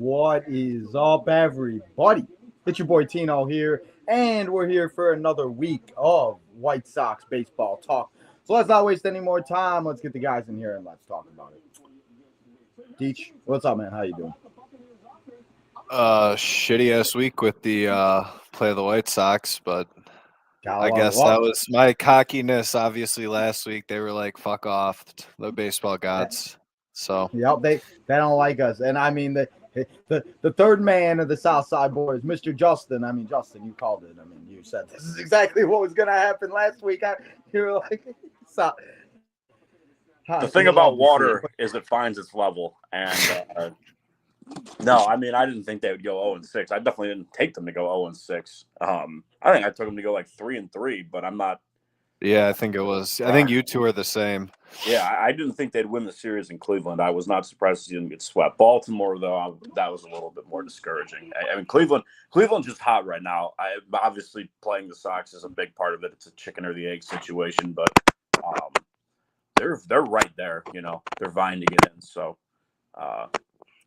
What is up, everybody? It's your boy Tino here, and we're here for another week of White Sox baseball talk. So let's not waste any more time. Let's get the guys in here and let's talk about it. Deech, what's up, man? How you doing? Shitty ass week with the play of the White Sox, but I guess Well, that was my cockiness. Obviously, last week they were like, "Fuck off, the baseball gods." So yep, they don't like us, and I mean the third man of the Southside boys, Mr. Justin. I mean, Justin, you called it. I mean, you said this is exactly what was gonna happen last week. You were like, so. The thing about water is it finds its level, and no, I mean I didn't think they would go 0-6. I definitely didn't take them to go 0-6. I think I took them to go like 3-3, but I'm not. Yeah, I think it was. I think you two are the same. Yeah, I didn't think they'd win the series in Cleveland. I was not surprised to see them get swept. Baltimore, though, that was a little bit more discouraging. I mean, Cleveland's just hot right now. Obviously, playing the Sox is a big part of it. It's a chicken or the egg situation, but they're right there. You know, they're vying to get in. So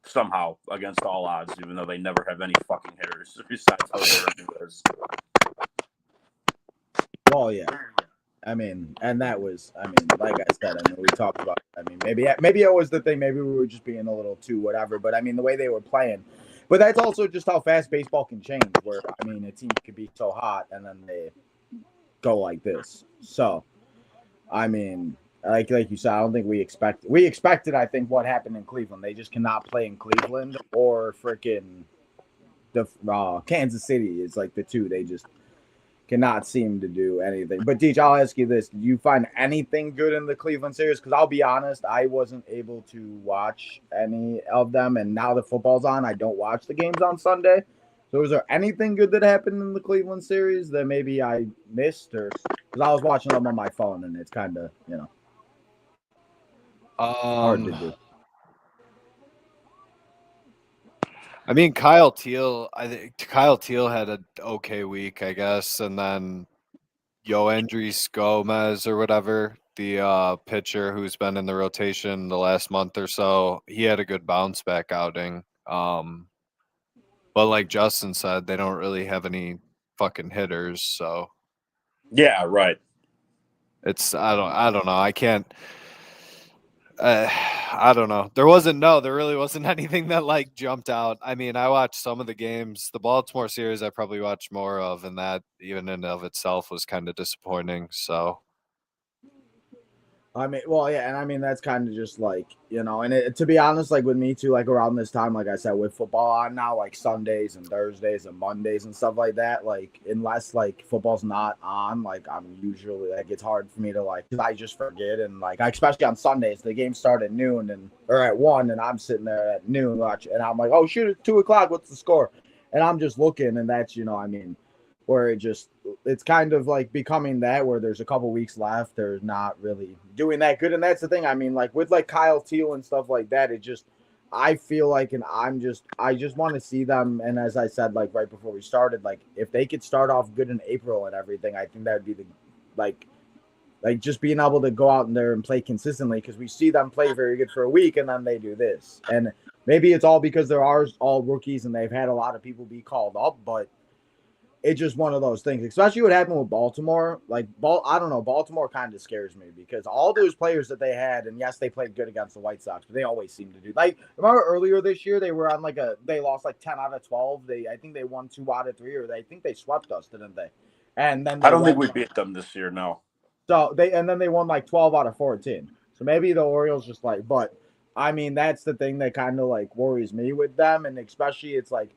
somehow, against all odds, even though they never have any fucking hitters besides Jose Ramirez. Well, yeah. I mean, and that was, I mean, like I said, I mean, we talked about it. I mean, maybe it was the thing. Maybe we were just being a little too whatever. But I mean, the way they were playing. But that's also just how fast baseball can change. Where I mean, a team could be so hot and then they go like this. So, I mean, like you said, I don't think we expected. I think what happened in Cleveland. They just cannot play in Cleveland or freaking the Kansas City is like the two. They just cannot seem to do anything. But Deej, I'll ask you this: did you find anything good in the Cleveland series? Because I'll be honest, I wasn't able to watch any of them, and now the football's on, I don't watch the games on Sunday. So, is there anything good that happened in the Cleveland series that maybe I missed, or because I was watching them on my phone, and it's kind of hard to do. I mean, Kyle Teal. I think Kyle Teal had an okay week, I guess, and then Yoendrys Gomez or whatever, the pitcher who's been in the rotation the last month or so, he had a good bounce back outing. But like Justin said, they don't really have any fucking hitters, so yeah, right. It's I don't know. I can't. I don't know. There really wasn't anything that like jumped out. I mean, I watched some of the games. The Baltimore series I probably watched more of, and that even in of itself was kind of disappointing. So, I mean, well, yeah, and I mean that's kind of just like and to be honest, like with me too, like around this time, like I said, with football on now, like Sundays and Thursdays and Mondays and stuff like that, like unless like football's not on, like I'm usually like it's hard for me to like because I just forget and like especially on Sundays, the game start at noon or at 1, and I'm sitting there at noon watching, and I'm like, oh shoot, it's 2:00, what's the score? And I'm just looking, and that's I mean. Where it's kind of like becoming that where there's a couple weeks left, they're not really doing that good. And that's the thing. I mean, like with like Kyle Teal and stuff like that, it just, I feel like, and I just want to see them. And as I said, like right before we started, like if they could start off good in April and everything, I think that would be the, like just being able to go out in there and play consistently because we see them play very good for a week and then they do this. And maybe it's all because there are all rookies and they've had a lot of people be called up, but it's just one of those things, especially what happened with Baltimore. Like, I don't know, Baltimore kind of scares me because all those players that they had, and yes, they played good against the White Sox, but they always seem to do. Like, remember earlier this year, they were on they lost like 10 out of 12. I think they won 2 out of 3, or I think they swept us, didn't they? And then I don't think we beat them this year, no. So then they won like 12 out of 14. So maybe the Orioles just like, but I mean, that's the thing that kind of like worries me with them, and especially it's like.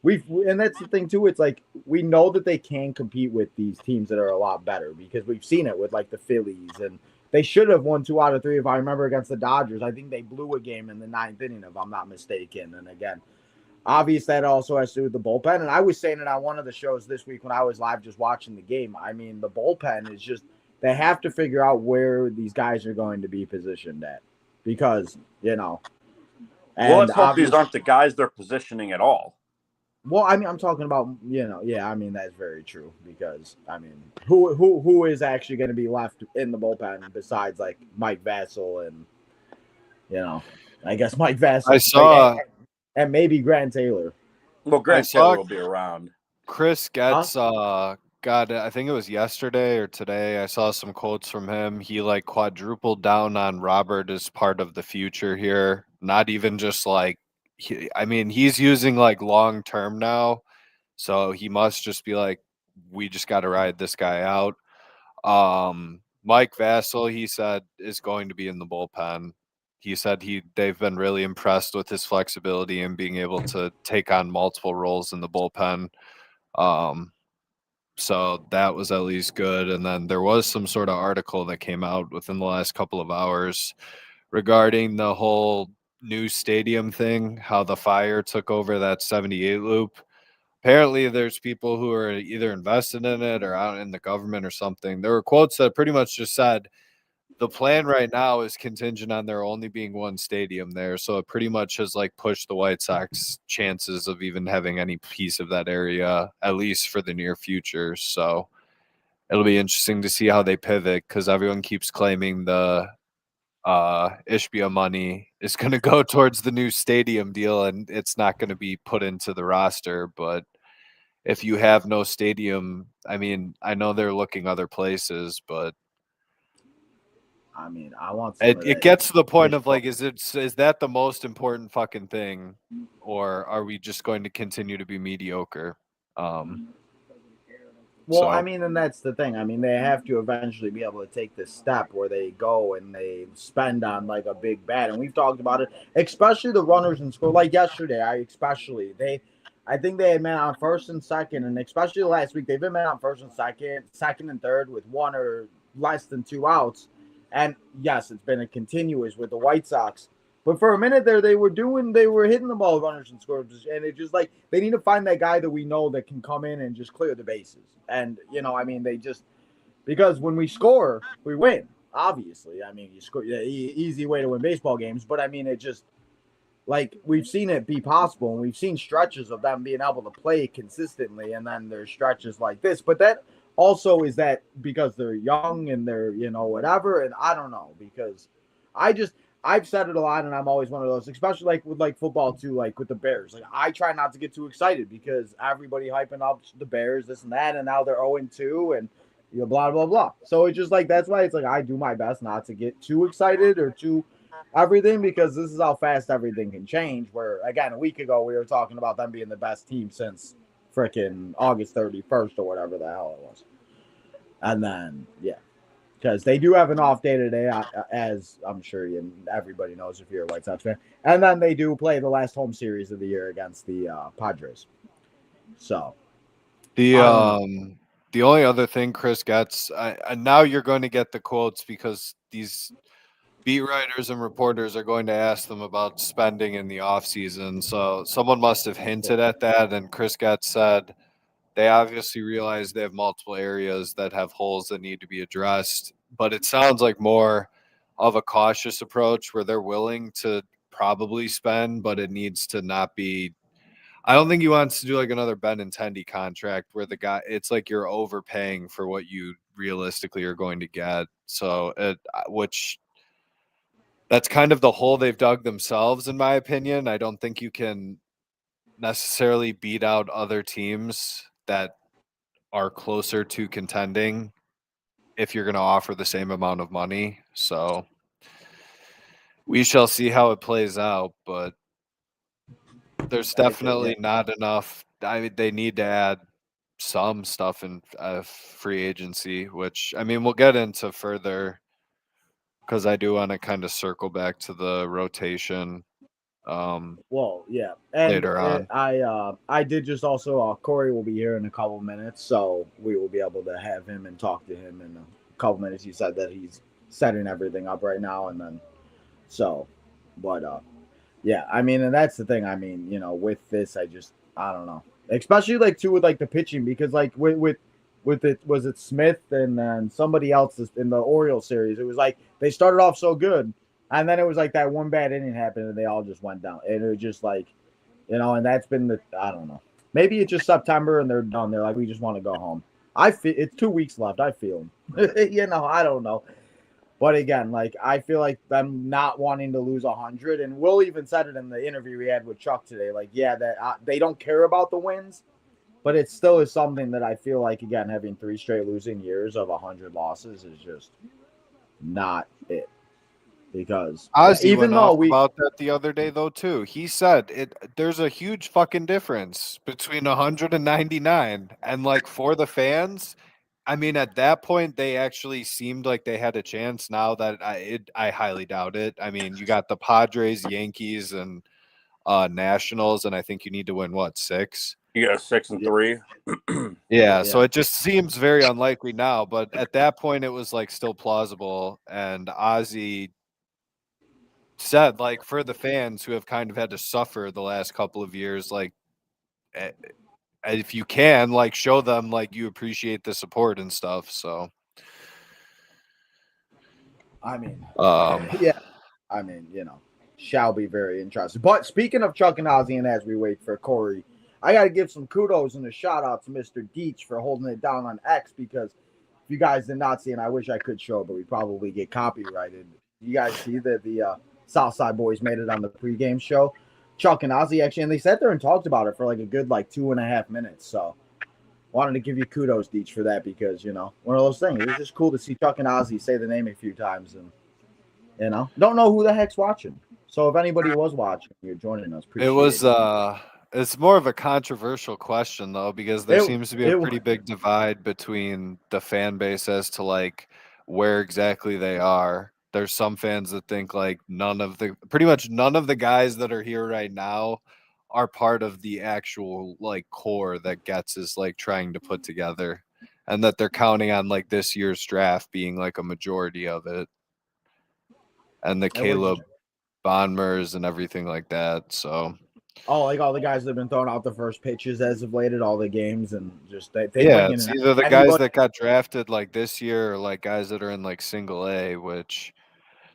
And that's the thing too. It's like we know that they can compete with these teams that are a lot better because we've seen it with like the Phillies, and they should have won 2 out of 3 if I remember against the Dodgers. I think they blew a game in the 9th inning, if I'm not mistaken. And again, obviously that also has to do with the bullpen. And I was saying it on one of the shows this week when I was live just watching the game. I mean, the bullpen is just they have to figure out where these guys are going to be positioned at because well, let's hope these aren't the guys they're positioning at all. Well, I mean, I'm talking about, I mean, that's very true because, I mean, who is actually going to be left in the bullpen besides, like, Mike Vassell and, I guess Mike Vassell. I saw and maybe Grant Taylor. Well, Grant Taylor will be around. Chris Getz got, I think it was yesterday or today, I saw some quotes from him. He like quadrupled down on Robert as part of the future here. Not even just like, he's using like long term now. So he must just be like, we just got to ride this guy out. Mike Vassell, he said, is going to be in the bullpen. He said they've been really impressed with his flexibility and being able to take on multiple roles in the bullpen. So that was at least good. And then there was some sort of article that came out within the last couple of hours regarding the whole new stadium thing, how the fire took over that 78 loop. Apparently there's people who are either invested in it or out in the government or something. There were quotes that pretty much just said the plan right now is contingent on there only being one stadium there. So it pretty much has like pushed the White Sox chances of even having any piece of that area, at least for the near future. So it'll be interesting to see how they pivot, because everyone keeps claiming the Ishbia money is going to go towards the new stadium deal and it's not going to be put into the roster. But if you have no stadium, I mean, I know they're looking other places, but I mean, I want some of it that. gets to the point of like, is that the most important fucking thing, or are we just going to continue to be mediocre? Well, I mean, and that's the thing. I mean, they have to eventually be able to take this step where they go and they spend on like a big bet. And we've talked about it, especially the runners in score. Like yesterday, I think they had met on first and second, and especially last week, they've been met on first and second and third with one or less than two outs. And yes, it's been a continuous with the White Sox. But for a minute there, they were hitting the ball runners and scores, and it just like they need to find that guy that we know that can come in and just clear the bases. And I mean, because when we score, we win. Obviously, I mean, you score, easy way to win baseball games. But I mean, it just like we've seen it be possible, and we've seen stretches of them being able to play consistently, and then there's stretches like this. But that also is that because they're young and they're whatever, and I don't know, because I've said it a lot, and I'm always one of those, especially like with like football too, like with the Bears. Like I try not to get too excited because everybody hyping up the Bears, this and that, and now they're 0-2 and blah blah blah. So it's just like that's why it's like I do my best not to get too excited or too everything, because this is how fast everything can change. Where again, a week ago we were talking about them being the best team since freaking August 31st or whatever the hell it was, and then because they do have an off day today, as I'm sure everybody knows if you're a White Sox fan. And then they do play the last home series of the year against the Padres. So the only other thing Chris gets, and now you're going to get the quotes because these beat writers and reporters are going to ask them about spending in the offseason. So someone must have hinted at that, and Chris Getz said they obviously realize they have multiple areas that have holes that need to be addressed, but it sounds like more of a cautious approach where they're willing to probably spend, but it needs to not be. I don't think he wants to do like another Benintendi contract where the guy, it's like you're overpaying for what you realistically are going to get. So which that's kind of the hole they've dug themselves, in my opinion. I don't think you can necessarily beat out other teams that are closer to contending if you're going to offer the same amount of money. So we shall see how it plays out, but there's definitely not enough. I mean, they need to add some stuff in free agency, which I mean, we'll get into further because I do want to kind of circle back to the rotation. Well, yeah, and later on, I did just also Corey will be here in a couple minutes, so we will be able to have him and talk to him in a couple minutes. He said that he's setting everything up right now, and then yeah, I mean, and that's the thing. I mean, with this, I don't know, especially like too with like the pitching, because like with it was it Smith and then somebody else in the Orioles series. It was like they started off so good. And then it was like that one bad inning happened and they all just went down. And it was just like, and that's been I don't know. Maybe it's just September and they're done. They're like, we just want to go home. It's 2 weeks left. I feel them. I don't know. But again, like I feel like them not wanting to lose 100, and Will even said it in the interview we had with Chuck today. Like, yeah, that they don't care about the wins, but it still is something that I feel like again having 3 straight losing years of 100 losses is just not it. Because Ozzy even went though off we, about that the other day though too. He said there's a huge fucking difference between 199 and like for the fans. I mean, at that point, they actually seemed like they had a chance. Now that I highly doubt it. I mean, you got the Padres, Yankees, and Nationals, and I think you need to win what 6. You got a 6 and yeah, 3. Yeah, so yeah, it just seems very unlikely now. But at that point, it was like still plausible. And Ozzy said, like, for the fans who have kind of had to suffer the last couple of years, like, eh, if you can, like, show them like you appreciate the support and stuff. So, I mean, um, yeah, I mean, shall be very interesting. But speaking of Chuck and Ozzy, and as we wait for Corey, I got to give some kudos and a shout out to Mr. Deech for holding it down on X because if you guys did not see, and I wish I could show, but we probably get copyrighted. You guys see that the Southside boys made it on the pregame show. Chuck and Ozzy actually, and they sat there and talked about it for like a good like 2.5 minutes. So wanted to give you kudos, Deech, for that because one of those things. It was just cool to see Chuck and Ozzy say the name a few times and don't know who the heck's watching. So if anybody was watching, you're joining us. it Appreciate was it. it's more of a controversial question though because there It seems to be a it pretty big divide between the fan base as to like where exactly they are. There's some fans that think like pretty much none of the guys that are here right now are part of the actual like core that Getz is like trying to put together, and that they're counting on like this year's draft being like a majority of it, and the it was Caleb Bonmers and everything like that. So like all the guys that have been throwing out the first pitches as of late at all the games, and just they yeah, bring in it's either the guys anybody. that got drafted like this year or like guys that are in like single A, which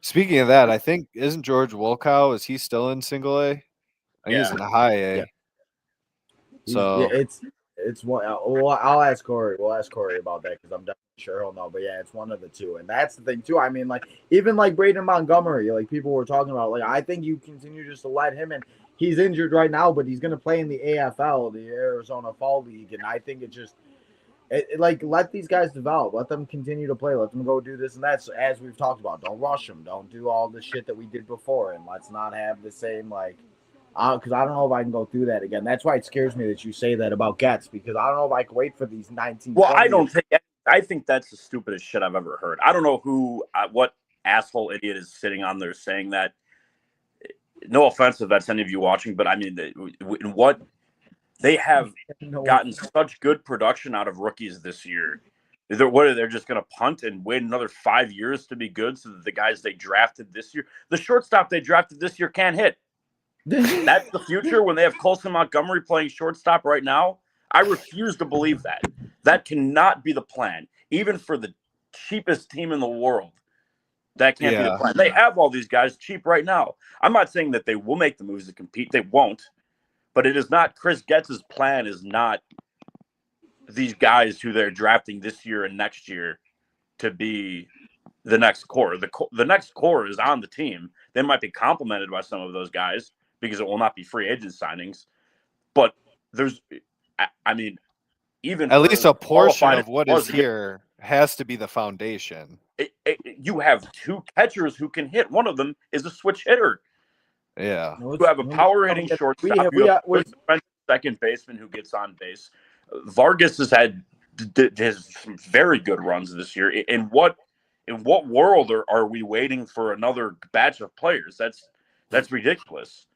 speaking of that, I think isn't George Wolkow, is he still in single A? I think he's Yeah. in high Yeah, A. yeah, So it's one. Well, I'll ask Corey. We'll ask Corey about that because I'm definitely sure he'll know. But yeah, it's one of the two, and that's the thing too. I mean, like even like Braden Montgomery, like people were talking about. Like I think you continue just to let him in. He's injured right now, but he's going to play in the AFL, the Arizona Fall League, and I think like let these guys develop, let them continue to play, let them go do this and that. So, as we've talked about, don't rush them, don't do all the shit that we did before, and let's not have the same like because I don't know if I can go through that again. That's why it scares me that you say that about Getz because I don't know if I can wait for these 19, Well, 20 years. I think that's the stupidest shit I've ever heard. I don't know what asshole idiot is sitting on there saying that. No offense if that's any of you watching, but I mean, what they have gotten such good production out of rookies this year. They're just going to punt and wait another 5 years to be good so that the guys they drafted this year, the shortstop they drafted this year can't hit. That's the future when they have Colson Montgomery playing shortstop right now. I refuse to believe that. That cannot be the plan, even for the cheapest team in the world. That can't be the yeah. plan. They have all these guys cheap right now. I'm not saying that they will make the moves to compete. They won't. But it is not Chris Getz's plan is not these guys who they're drafting this year and next year to be the next core. The next core is on the team. They might be complemented by some of those guys because it will not be free agent signings. But there's, I mean, even At for least a portion qualified of what was is here has to be the foundation. you have 2 catchers who can hit. One of them is a switch hitter. Yeah. You have a power hitting shortstop. You have a good defensive second baseman who gets on base. Vargas has had some very good runs this year. In what world are we waiting for another batch of players? That's ridiculous.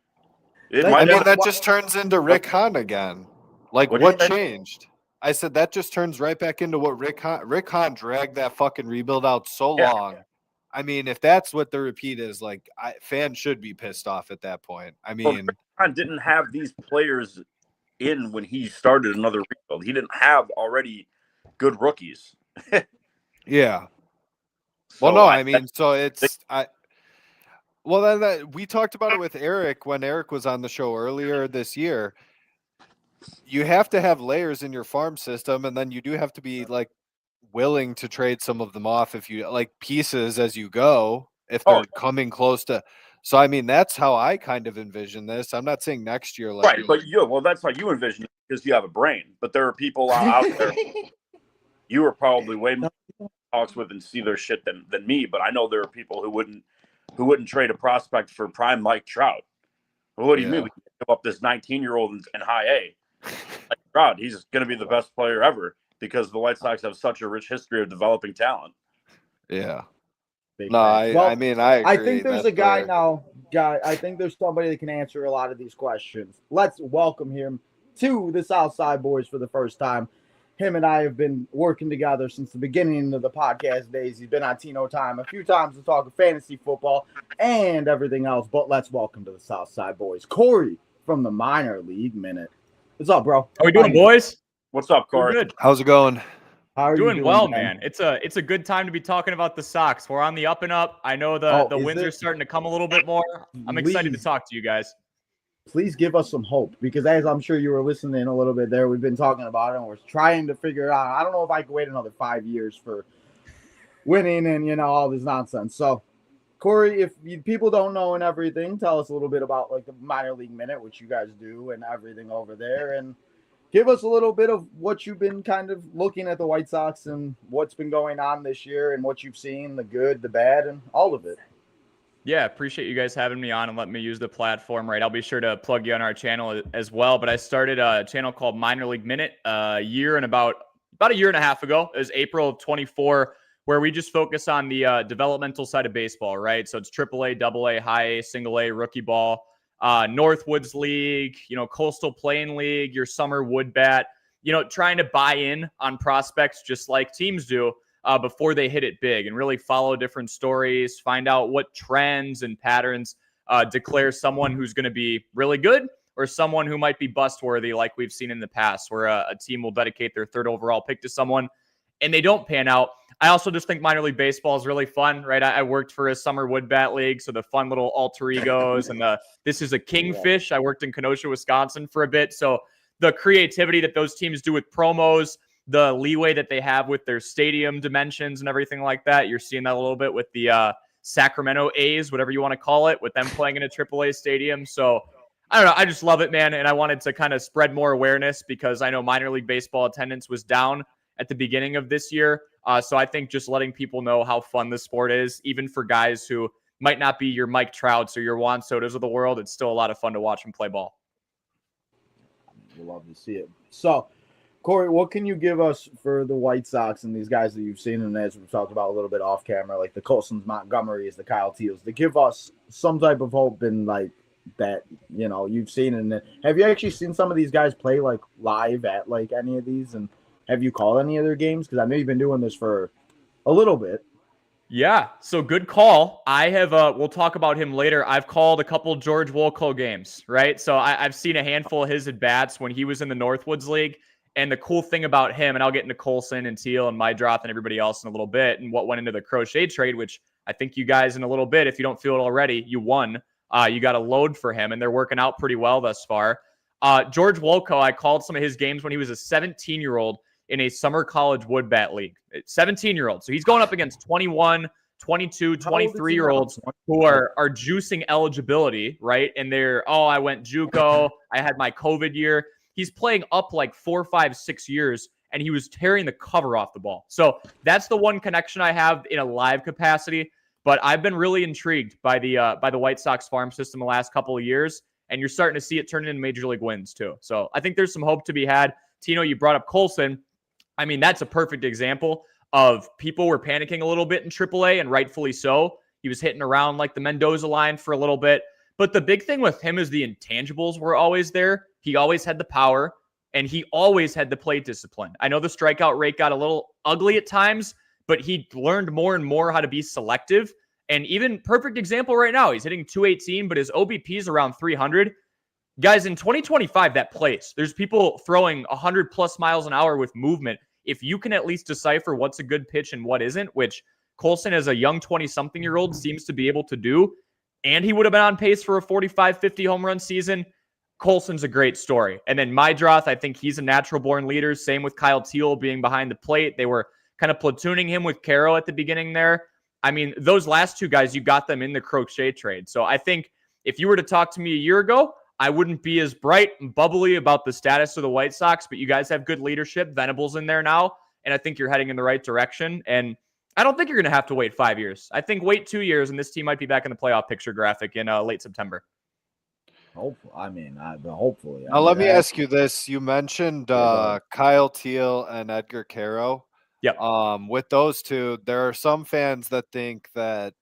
I mean, that just turns into Rick Hahn again. Like, what changed? I said that just turns right back into what Rick Hahn dragged that fucking rebuild out so long. I mean, if that's what the repeat is, like, fans should be pissed off at that point. I mean, Rick Hahn didn't have these players in when he started another rebuild. He didn't have already good rookies. Yeah. So well, no, I mean, so it's well, then we talked about it with Eric when Eric was on the show earlier this year. You have to have layers in your farm system, and then you do have to be like willing to trade some of them off if you like pieces as you go, if they're coming close to. So, I mean, that's how I kind of envision this. I'm not saying next year. Right, but that's how you envision it because you have a brain. But there are people out there you are probably way more talks with and see their shit than me. But I know there are people who wouldn't trade a prospect for prime Mike Trout. Well, what do you mean? We can give up this 19-year-old in high A. Mike Trout, he's going to be the best player ever because the White Sox have such a rich history of developing talent. Yeah. No, I agree. I think there's a guy now. I think there's somebody that can answer a lot of these questions. Let's welcome him to the Southside Boys for the first time. Him and I have been working together since the beginning of the podcast days. He's been on Tino Time a few times to talk fantasy football and everything else. But let's welcome to the Southside Boys, Corey from the Minor League Minute. What's up, bro? How we doing, boys? What's up, Corey? Good. How's it going? How are you doing well, man. It's a good time to be talking about the Sox. We're on the up and up. I know the wins are starting to come a little bit more. I'm excited to talk to you guys. Please give us some hope because as I'm sure you were listening a little bit there, we've been talking about it and we're trying to figure it out. I don't know if I can wait another 5 years for winning and, all this nonsense. So, Corey, if people don't know and everything, tell us a little bit about like the Minor League Minute, which you guys do and everything over there. And give us a little bit of what you've been kind of looking at the White Sox and what's been going on this year and what you've seen, the good, the bad, and all of it. Yeah, appreciate you guys having me on and letting me use the platform, right? I'll be sure to plug you on our channel as well. But I started a channel called Minor League Minute about a year and a half ago. It was April of 24, where we just focus on the developmental side of baseball, right? So it's AAA, AA, High A, Single A, Rookie Ball, Northwoods League, Coastal Plain League, your Summer Wood Bat, trying to buy in on prospects just like teams do. Before they hit it big and really follow different stories, find out what trends and patterns declare someone who's going to be really good or someone who might be bust-worthy like we've seen in the past where a team will dedicate their third overall pick to someone and they don't pan out. I also just think minor league baseball is really fun, right? I worked for a summer wood bat league, so the fun little alter egos and this is a kingfish. I worked in Kenosha, Wisconsin for a bit, so the creativity that those teams do with promos, the leeway that they have with their stadium dimensions and everything like that. You're seeing that a little bit with the Sacramento A's, whatever you want to call it, with them playing in a AAA stadium. So I don't know. I just love it, man. And I wanted to kind of spread more awareness because I know minor league baseball attendance was down at the beginning of this year. So I think just letting people know how fun the sport is, even for guys who might not be your Mike Trouts or your Juan Sotos of the world, it's still a lot of fun to watch them play ball. We'll love to see it. So, Corey, what can you give us for the White Sox and these guys that you've seen, and as we talked about a little bit off camera, like the Colsons, Montgomerys, the Kyle Teals, to give us some type of hope in like that, you've seen? And have you actually seen some of these guys play like live at like any of these? And have you called any of their games? Because I know you've been doing this for a little bit. Yeah, so good call. I have, we'll talk about him later. I've called a couple George Wolko games, right? So I've seen a handful of his at-bats when he was in the Northwoods League. And the cool thing about him, and I'll get into Colson and Teal and Mydroth and everybody else in a little bit, and what went into the Crochet trade, which I think you guys in a little bit, if you don't feel it already, you won. You got a load for him, and they're working out pretty well thus far. George Wolko, I called some of his games when he was a 17-year-old in a summer college wood bat league. 17-year-old. So he's going up against 21, 22, 23-year-olds who are juicing eligibility, right? And they're, I went JUCO. I had my COVID year. He's playing up like 4, 5, 6 years, and he was tearing the cover off the ball. So that's the one connection I have in a live capacity. But I've been really intrigued by the White Sox farm system the last couple of years, and you're starting to see it turn into major league wins too. So I think there's some hope to be had. Tino, you brought up Colson. I mean, that's a perfect example of people were panicking a little bit in AAA, and rightfully so. He was hitting around like the Mendoza line for a little bit. But the big thing with him is the intangibles were always there. He always had the power, and he always had the plate discipline. I know the strikeout rate got a little ugly at times, but he learned more and more how to be selective. And even perfect example right now, he's hitting 218, but his OBP is around 300. Guys, in 2025, that plays. There's people throwing 100+ miles an hour with movement. If you can at least decipher what's a good pitch and what isn't, which Colson as a young 20-something-year-old seems to be able to do, and he would have been on pace for a 45-50 home run season, Colson's a great story. And then Mydroth, I think he's a natural-born leader. Same with Kyle Teal being behind the plate. They were kind of platooning him with Caro at the beginning there. I mean, those last two guys, you got them in the Crochet trade. So I think if you were to talk to me a year ago, I wouldn't be as bright and bubbly about the status of the White Sox, but you guys have good leadership. Venable's in there now, and I think you're heading in the right direction. And I don't think you're going to have to wait 5 years. I think wait 2 years, and this team might be back in the playoff picture graphic in late September. Hopefully, hopefully. Now, let me ask you this. You mentioned Kyle Teal and Edgar Caro. Yep. With those two, there are some fans that think that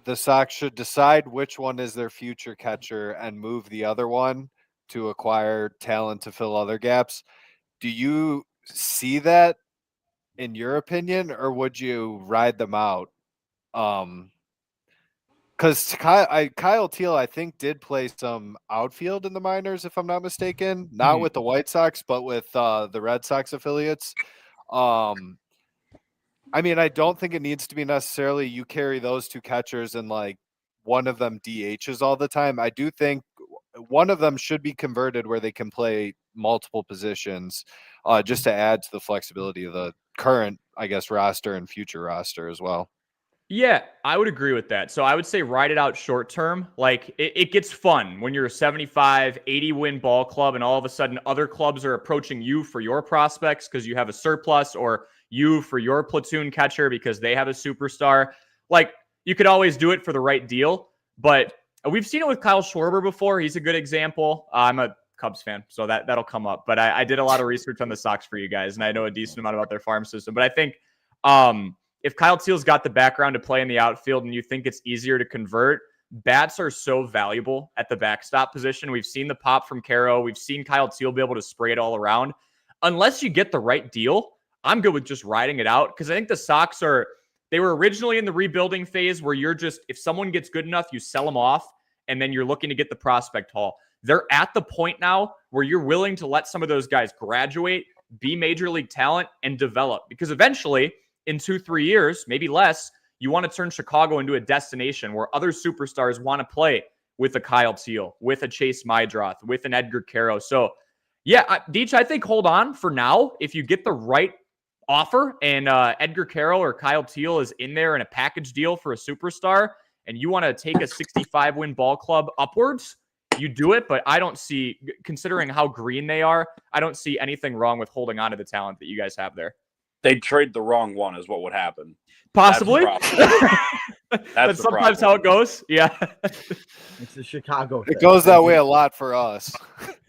the Sox should decide which one is their future catcher and move the other one to acquire talent to fill other gaps. Do you see that in your opinion, or would you ride them out? Because Kyle Teal, I think, did play some outfield in the minors, if I'm not mistaken. Not with the White Sox, but with the Red Sox affiliates. I mean, I don't think it needs to be necessarily you carry those two catchers and like one of them DHs all the time. I do think one of them should be converted where they can play multiple positions, just to add to the flexibility of the current, I guess, roster and future roster as well. Yeah, I would agree with that. So I would say ride it out short term. Like it gets fun when you're a 75, 80 win ball club and all of a sudden other clubs are approaching you for your prospects because you have a surplus, or you for your platoon catcher because they have a superstar. Like you could always do it for the right deal, but we've seen it with Kyle Schwarber before. He's a good example. I'm a Cubs fan, so that'll come up. But I did a lot of research on the Sox for you guys, and I know a decent amount about their farm system. But I think if Kyle Teal's got the background to play in the outfield and you think it's easier to convert, bats are so valuable at the backstop position. We've seen the pop from Caro. We've seen Kyle Teal be able to spray it all around. Unless you get the right deal, I'm good with just riding it out, because I think the Sox they were originally in the rebuilding phase where you're just, if someone gets good enough, you sell them off, and then you're looking to get the prospect haul. They're at the point now where you're willing to let some of those guys graduate, be major league talent, and develop, because eventually in 2-3 years, maybe less, you want to turn Chicago into a destination where other superstars want to play with a Kyle Teal, with a Chase Mydroth, with an Edgar Caro. So, yeah, Deech, I think hold on for now. If you get the right offer and Edgar Caro or Kyle Teal is in there in a package deal for a superstar, and you want to take a 65-win ball club upwards, you do it. But I don't see, considering how green they are, I don't see anything wrong with holding on to the talent that you guys have there. They'd trade the wrong one is what would happen. Possibly. That's sometimes how it goes. Yeah. It's the Chicago thing. It goes that way a lot for us.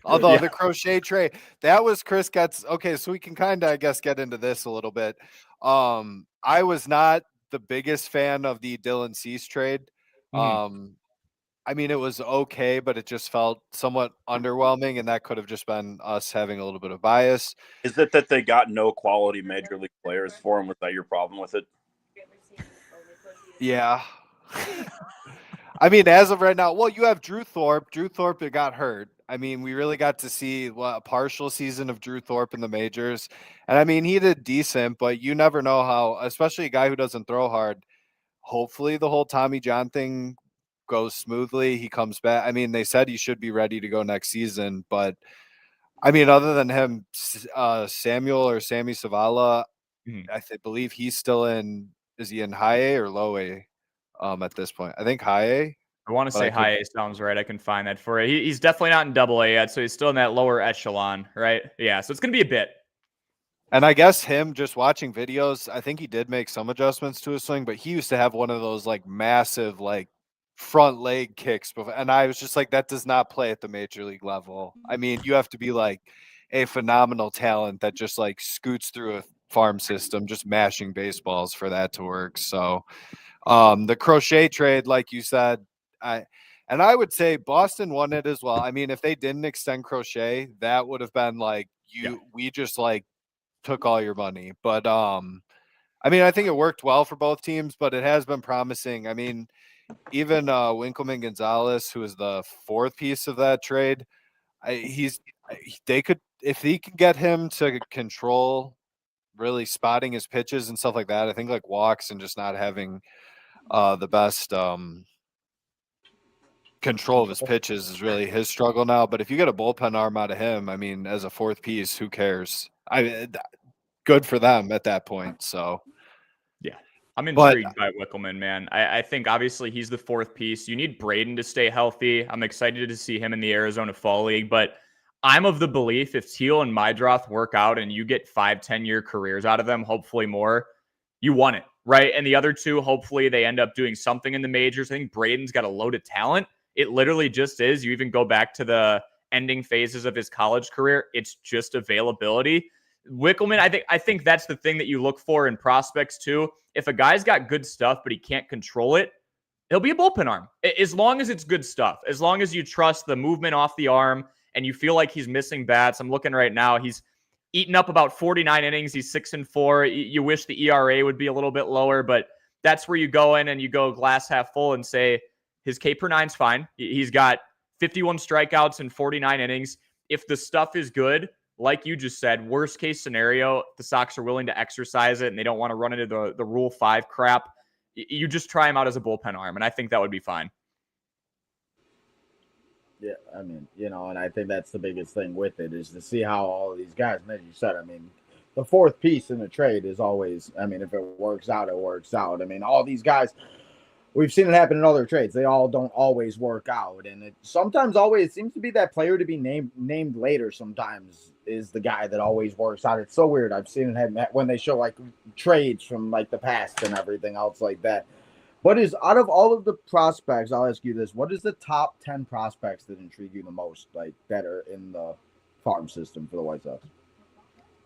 Although the Crochet trade, that was Chris gets okay, so we can kind of, I guess, get into this a little bit. I was not the biggest fan of the Dylan Cease trade. I mean, it was okay, but it just felt somewhat underwhelming, and that could have just been us having a little bit of bias. Is it that they got no quality major league players for him? Was that your problem with it? Yeah. I mean, as of right now, well, you have Drew Thorpe. Drew Thorpe got hurt. I mean, we really got to see a partial season of Drew Thorpe in the majors. And, I mean, he did decent, but you never know how, especially a guy who doesn't throw hard. Hopefully the whole Tommy John thing goes smoothly. He comes back. I mean, they said he should be ready to go next season, but I mean, other than him, Samuel or Sammy Savala, I believe he's still in. Is he in high A or low A? At this point, I think high A. I want to say high A sounds right. I can find that for you. He's definitely not in double A yet, so he's still in that lower echelon, right? Yeah, so it's gonna be a bit. And I guess him just watching videos, I think he did make some adjustments to his swing, but he used to have one of those like massive like front leg kicks before, and I was just like, that does not play at the major league level. I mean, you have to be like a phenomenal talent that just like scoots through a farm system just mashing baseballs for that to work. So the Crochet trade, like you said, I would say Boston won it as well. I mean, if they didn't extend Crochet, that would have been like we just like took all your money. But I mean, I think it worked well for both teams, but it has been promising. I mean, even Winkelman Gonzalez, who is the fourth piece of that trade, they could, if he can get him to control really spotting his pitches and stuff like that. I think like walks and just not having the best control of his pitches is really his struggle now. But if you get a bullpen arm out of him, I mean, as a fourth piece, who cares? good for them at that point. So, yeah, I'm intrigued by Wickelman, man. I think obviously he's the fourth piece. You need Braden to stay healthy. I'm excited to see him in the Arizona Fall League, but I'm of the belief if Teal and Mydroth work out and you get 5-10-year careers out of them, hopefully more, you won it, right? And the other two, hopefully they end up doing something in the majors. I think Braden's got a load of talent. It literally just is. You even go back to the ending phases of his college career. It's just availability. Wickelman, I think that's the thing that you look for in prospects too. If a guy's got good stuff, but he can't control it, he'll be a bullpen arm. As long as it's good stuff, as long as you trust the movement off the arm and you feel like he's missing bats. I'm looking right now. He's eaten up about 49 innings. He's 6-4. You wish the ERA would be a little bit lower, but that's where you go in and you go glass half full and say his K per nine's fine. He's got 51 strikeouts in 49 innings. If the stuff is good, like you just said, worst case scenario, the Sox are willing to exercise it and they don't want to run into the Rule 5 crap. You just try him out as a bullpen arm, and I think that would be fine. Yeah, I mean, and I think that's the biggest thing with it is to see how all of these guys, and as you said, I mean, the fourth piece in a trade is always, I mean, if it works out, it works out. I mean, all these guys, we've seen it happen in other trades. They all don't always work out. And it sometimes always seems to be that player to be named later sometimes is the guy that always works out. It's so weird. I've seen it happen when they show like trades from like the past and everything else like that. What is, out of all of the prospects, I'll ask you this, what is the top 10 prospects that intrigue you the most, like that are in the farm system for the White Sox?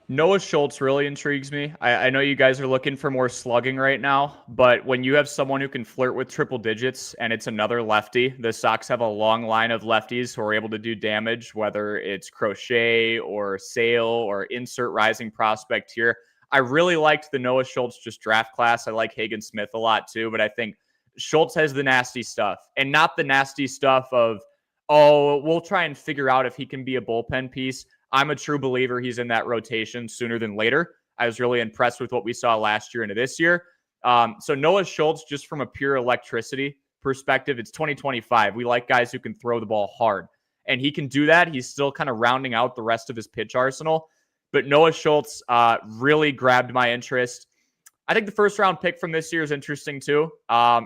Noah Schultz really intrigues me. I know you guys are looking for more slugging right now, but when you have someone who can flirt with triple digits and it's another lefty, the Sox have a long line of lefties who are able to do damage, whether it's Crochet or Sale or insert rising prospect here. I really liked the Noah Schultz just draft class. I like Hagen Smith a lot too, but I think Schultz has the nasty stuff and not the nasty stuff of, oh, we'll try and figure out if he can be a bullpen piece. I'm a true believer he's in that rotation sooner than later. I was really impressed with what we saw last year into this year. So Noah Schultz, just from a pure electricity perspective, it's 2025. We like guys who can throw the ball hard, and he can do that. He's still kind of rounding out the rest of his pitch arsenal. But Noah Schultz really grabbed my interest. I think the first round pick from this year is interesting too.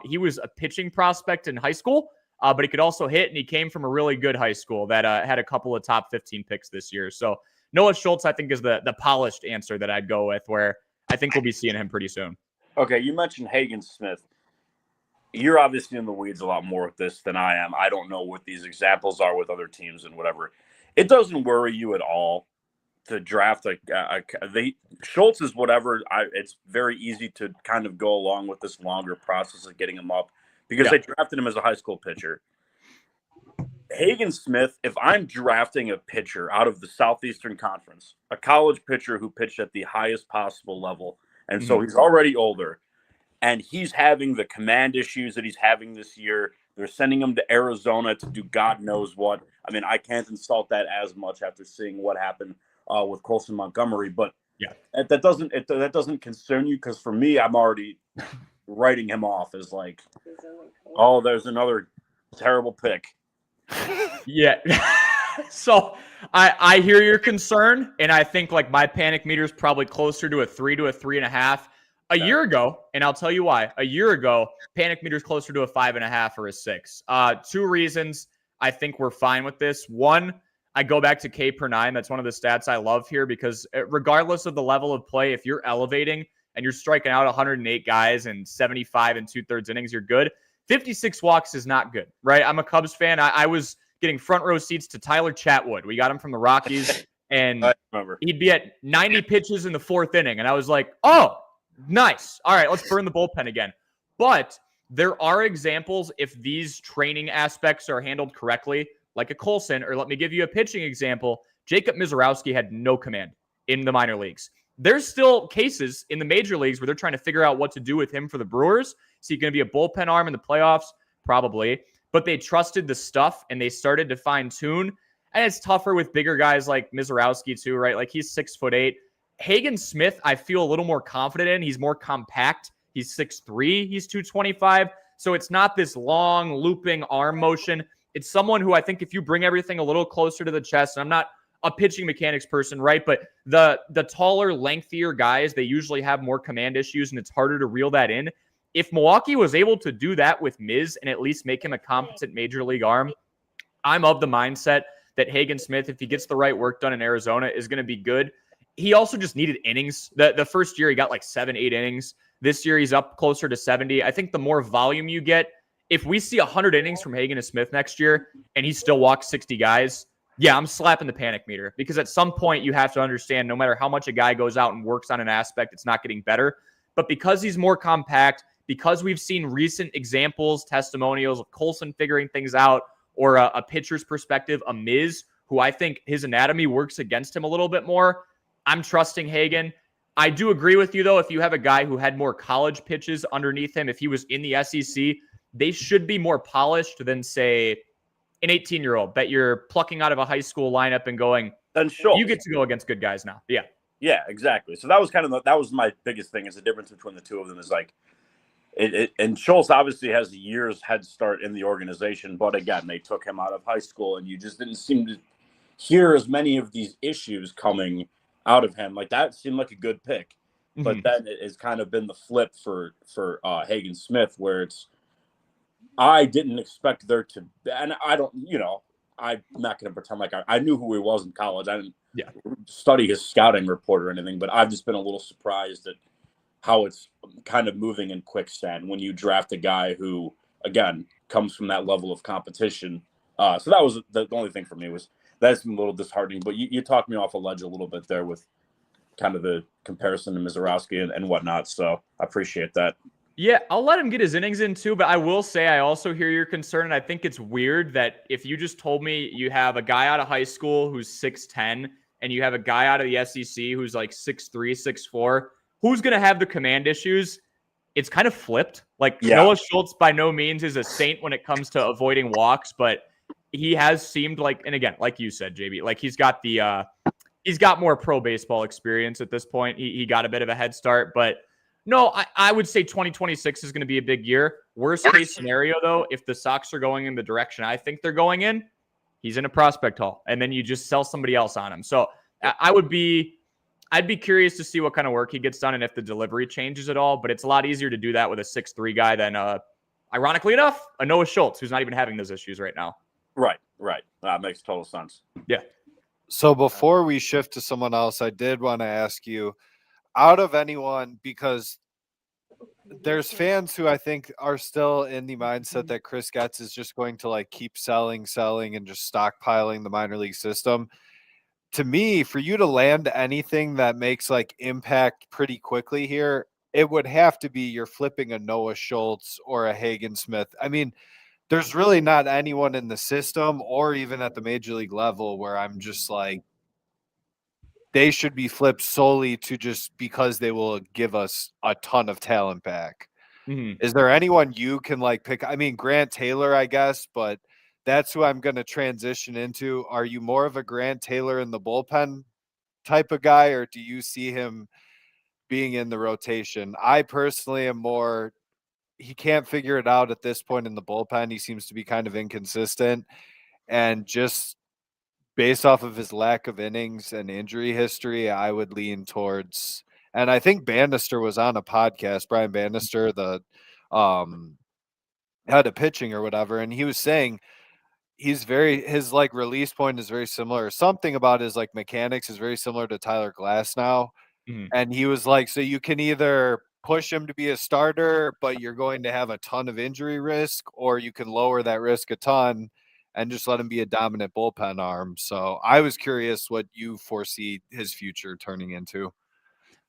He was a pitching prospect in high school, but he could also hit, and he came from a really good high school that had a couple of top 15 picks this year. So Noah Schultz, I think, is the polished answer that I'd go with, where I think we'll be seeing him pretty soon. Okay, you mentioned Hagen Smith. You're obviously in the weeds a lot more with this than I am. I don't know what these examples are with other teams and whatever. It doesn't worry you at all to draft Schultz is whatever. It's very easy to kind of go along with this longer process of getting him up because they drafted him as a high school pitcher. Hagen Smith, if I'm drafting a pitcher out of the Southeastern Conference, a college pitcher who pitched at the highest possible level, and so he's already older, and he's having the command issues that he's having this year. They're sending him to Arizona to do God knows what. I mean, I can't insult that as much after seeing what happened with Colson Montgomery, but that doesn't concern you, because for me, I'm already writing him off as like, oh, there's another terrible pick. Yeah. So I hear your concern, and I think like my panic meter is probably closer to a 3 to a 3.5. A year ago, and I'll tell you why. A year ago, panic meter is closer to a 5.5 or a 6. 2 reasons I think we're fine with this. One, I go back to K per 9. That's one of the stats I love here, because regardless of the level of play, if you're elevating and you're striking out 108 guys and 75 and 2/3 innings, you're good. 56 walks is not good, right? I'm a Cubs fan. I was getting front row seats to Tyler Chatwood. We got him from the Rockies, and he'd be at 90 pitches in the 4th inning. And I was like, oh, nice. All right, let's burn the bullpen again. But there are examples, if these training aspects are handled correctly, like a Colson, or let me give you a pitching example. Jacob Mizorowski had no command in the minor leagues. There's still cases in the major leagues where they're trying to figure out what to do with him for the Brewers. Is he going to be a bullpen arm in the playoffs? Probably. But they trusted the stuff, and they started to fine tune. And it's tougher with bigger guys like Mizorowski too, right? Like he's 6'8". Hagen Smith, I feel a little more confident in. He's more compact. He's 6'3". He's 225. So it's not this long looping arm motion. It's someone who I think if you bring everything a little closer to the chest, and I'm not a pitching mechanics person, right? But the taller, lengthier guys, they usually have more command issues, and it's harder to reel that in. If Milwaukee was able to do that with Miz and at least make him a competent major league arm, I'm of the mindset that Hagen Smith, if he gets the right work done in Arizona, is going to be good. He also just needed innings. The first year, he got like 7-8 innings. This year, he's up closer to 70. I think the more volume you get, if we see 100 innings from Hagen Smith next year and he still walks 60 guys, yeah, I'm slapping the panic meter, because at some point you have to understand no matter how much a guy goes out and works on an aspect, it's not getting better. But because he's more compact, because we've seen recent examples, testimonials of Colson figuring things out, or a pitcher's perspective, a Miz, who I think his anatomy works against him a little bit more, I'm trusting Hagen. I do agree with you, though, if you have a guy who had more college pitches underneath him, if he was in the SEC, they should be more polished than, say, an 18-year-old that you're plucking out of a high school lineup and going, Then Schultz. you get to go against good guys now. Yeah. Yeah, exactly. So that was my biggest thing, is the difference between the two of them is like, and Schultz obviously has a year's head start in the organization, but again, they took him out of high school, and you just didn't seem to hear as many of these issues coming out of him. Like, that seemed like a good pick, but then it has kind of been the flip for Hagen Smith, where I didn't expect there to, and I don't, I'm not going to pretend like I knew who he was in college. I didn't study his scouting report or anything, but I've just been a little surprised at how it's kind of moving in quicksand when you draft a guy who, again, comes from that level of competition. So that was the only thing for me, was that's been a little disheartening. But you talked me off a ledge a little bit there with kind of the comparison to Mizorowski and whatnot. So I appreciate that. Yeah, I'll let him get his innings in too, but I will say I also hear your concern, and I think it's weird that if you just told me you have a guy out of high school who's 6'10", and you have a guy out of the SEC who's like 6'3", 6'4", who's going to have the command issues? It's kind of flipped. Like, Noah Schultz by no means is a saint when it comes to avoiding walks, but he has seemed like, and again, like you said, JB, like he's got more pro baseball experience at this point. He got a bit of a head start, but no, I would say 2026 is going to be a big year. Worst case scenario, though, if the Sox are going in the direction I think they're going in, he's in a prospect hall, and then you just sell somebody else on him. So I'd be curious to see what kind of work he gets done and if the delivery changes at all. But it's a lot easier to do that with a 6'3" guy than, ironically enough, a Noah Schultz, who's not even having those issues right now. Right. That makes total sense. Yeah. So before we shift to someone else, I did want to ask you, out of anyone, because there's fans who I think are still in the mindset that Chris Getz is just going to like keep selling and just stockpiling the minor league system. To me, for you to land anything that makes like impact pretty quickly here, it would have to be you're flipping a Noah Schultz or a Hagen Smith. I mean, there's really not anyone in the system or even at the major league level where I'm just like, they should be flipped solely to just because they will give us a ton of talent back. Mm-hmm. Is there anyone you can like pick? I mean, Grant Taylor, I guess, but that's who I'm going to transition into. Are you more of a Grant Taylor in the bullpen type of guy, or do you see him being in the rotation? I personally am more, he can't figure it out at this point in the bullpen. He seems to be kind of inconsistent, and just based off of his lack of innings and injury history, I would lean towards, and I think Bannister was on a podcast, Brian Bannister, the head of pitching or whatever, and he was saying his like release point is very similar. Something about his like mechanics is very similar to Tyler Glass now. Mm-hmm. And he was like, so you can either push him to be a starter, but you're going to have a ton of injury risk, or you can lower that risk a ton and just let him be a dominant bullpen arm. So I was curious what you foresee his future turning into.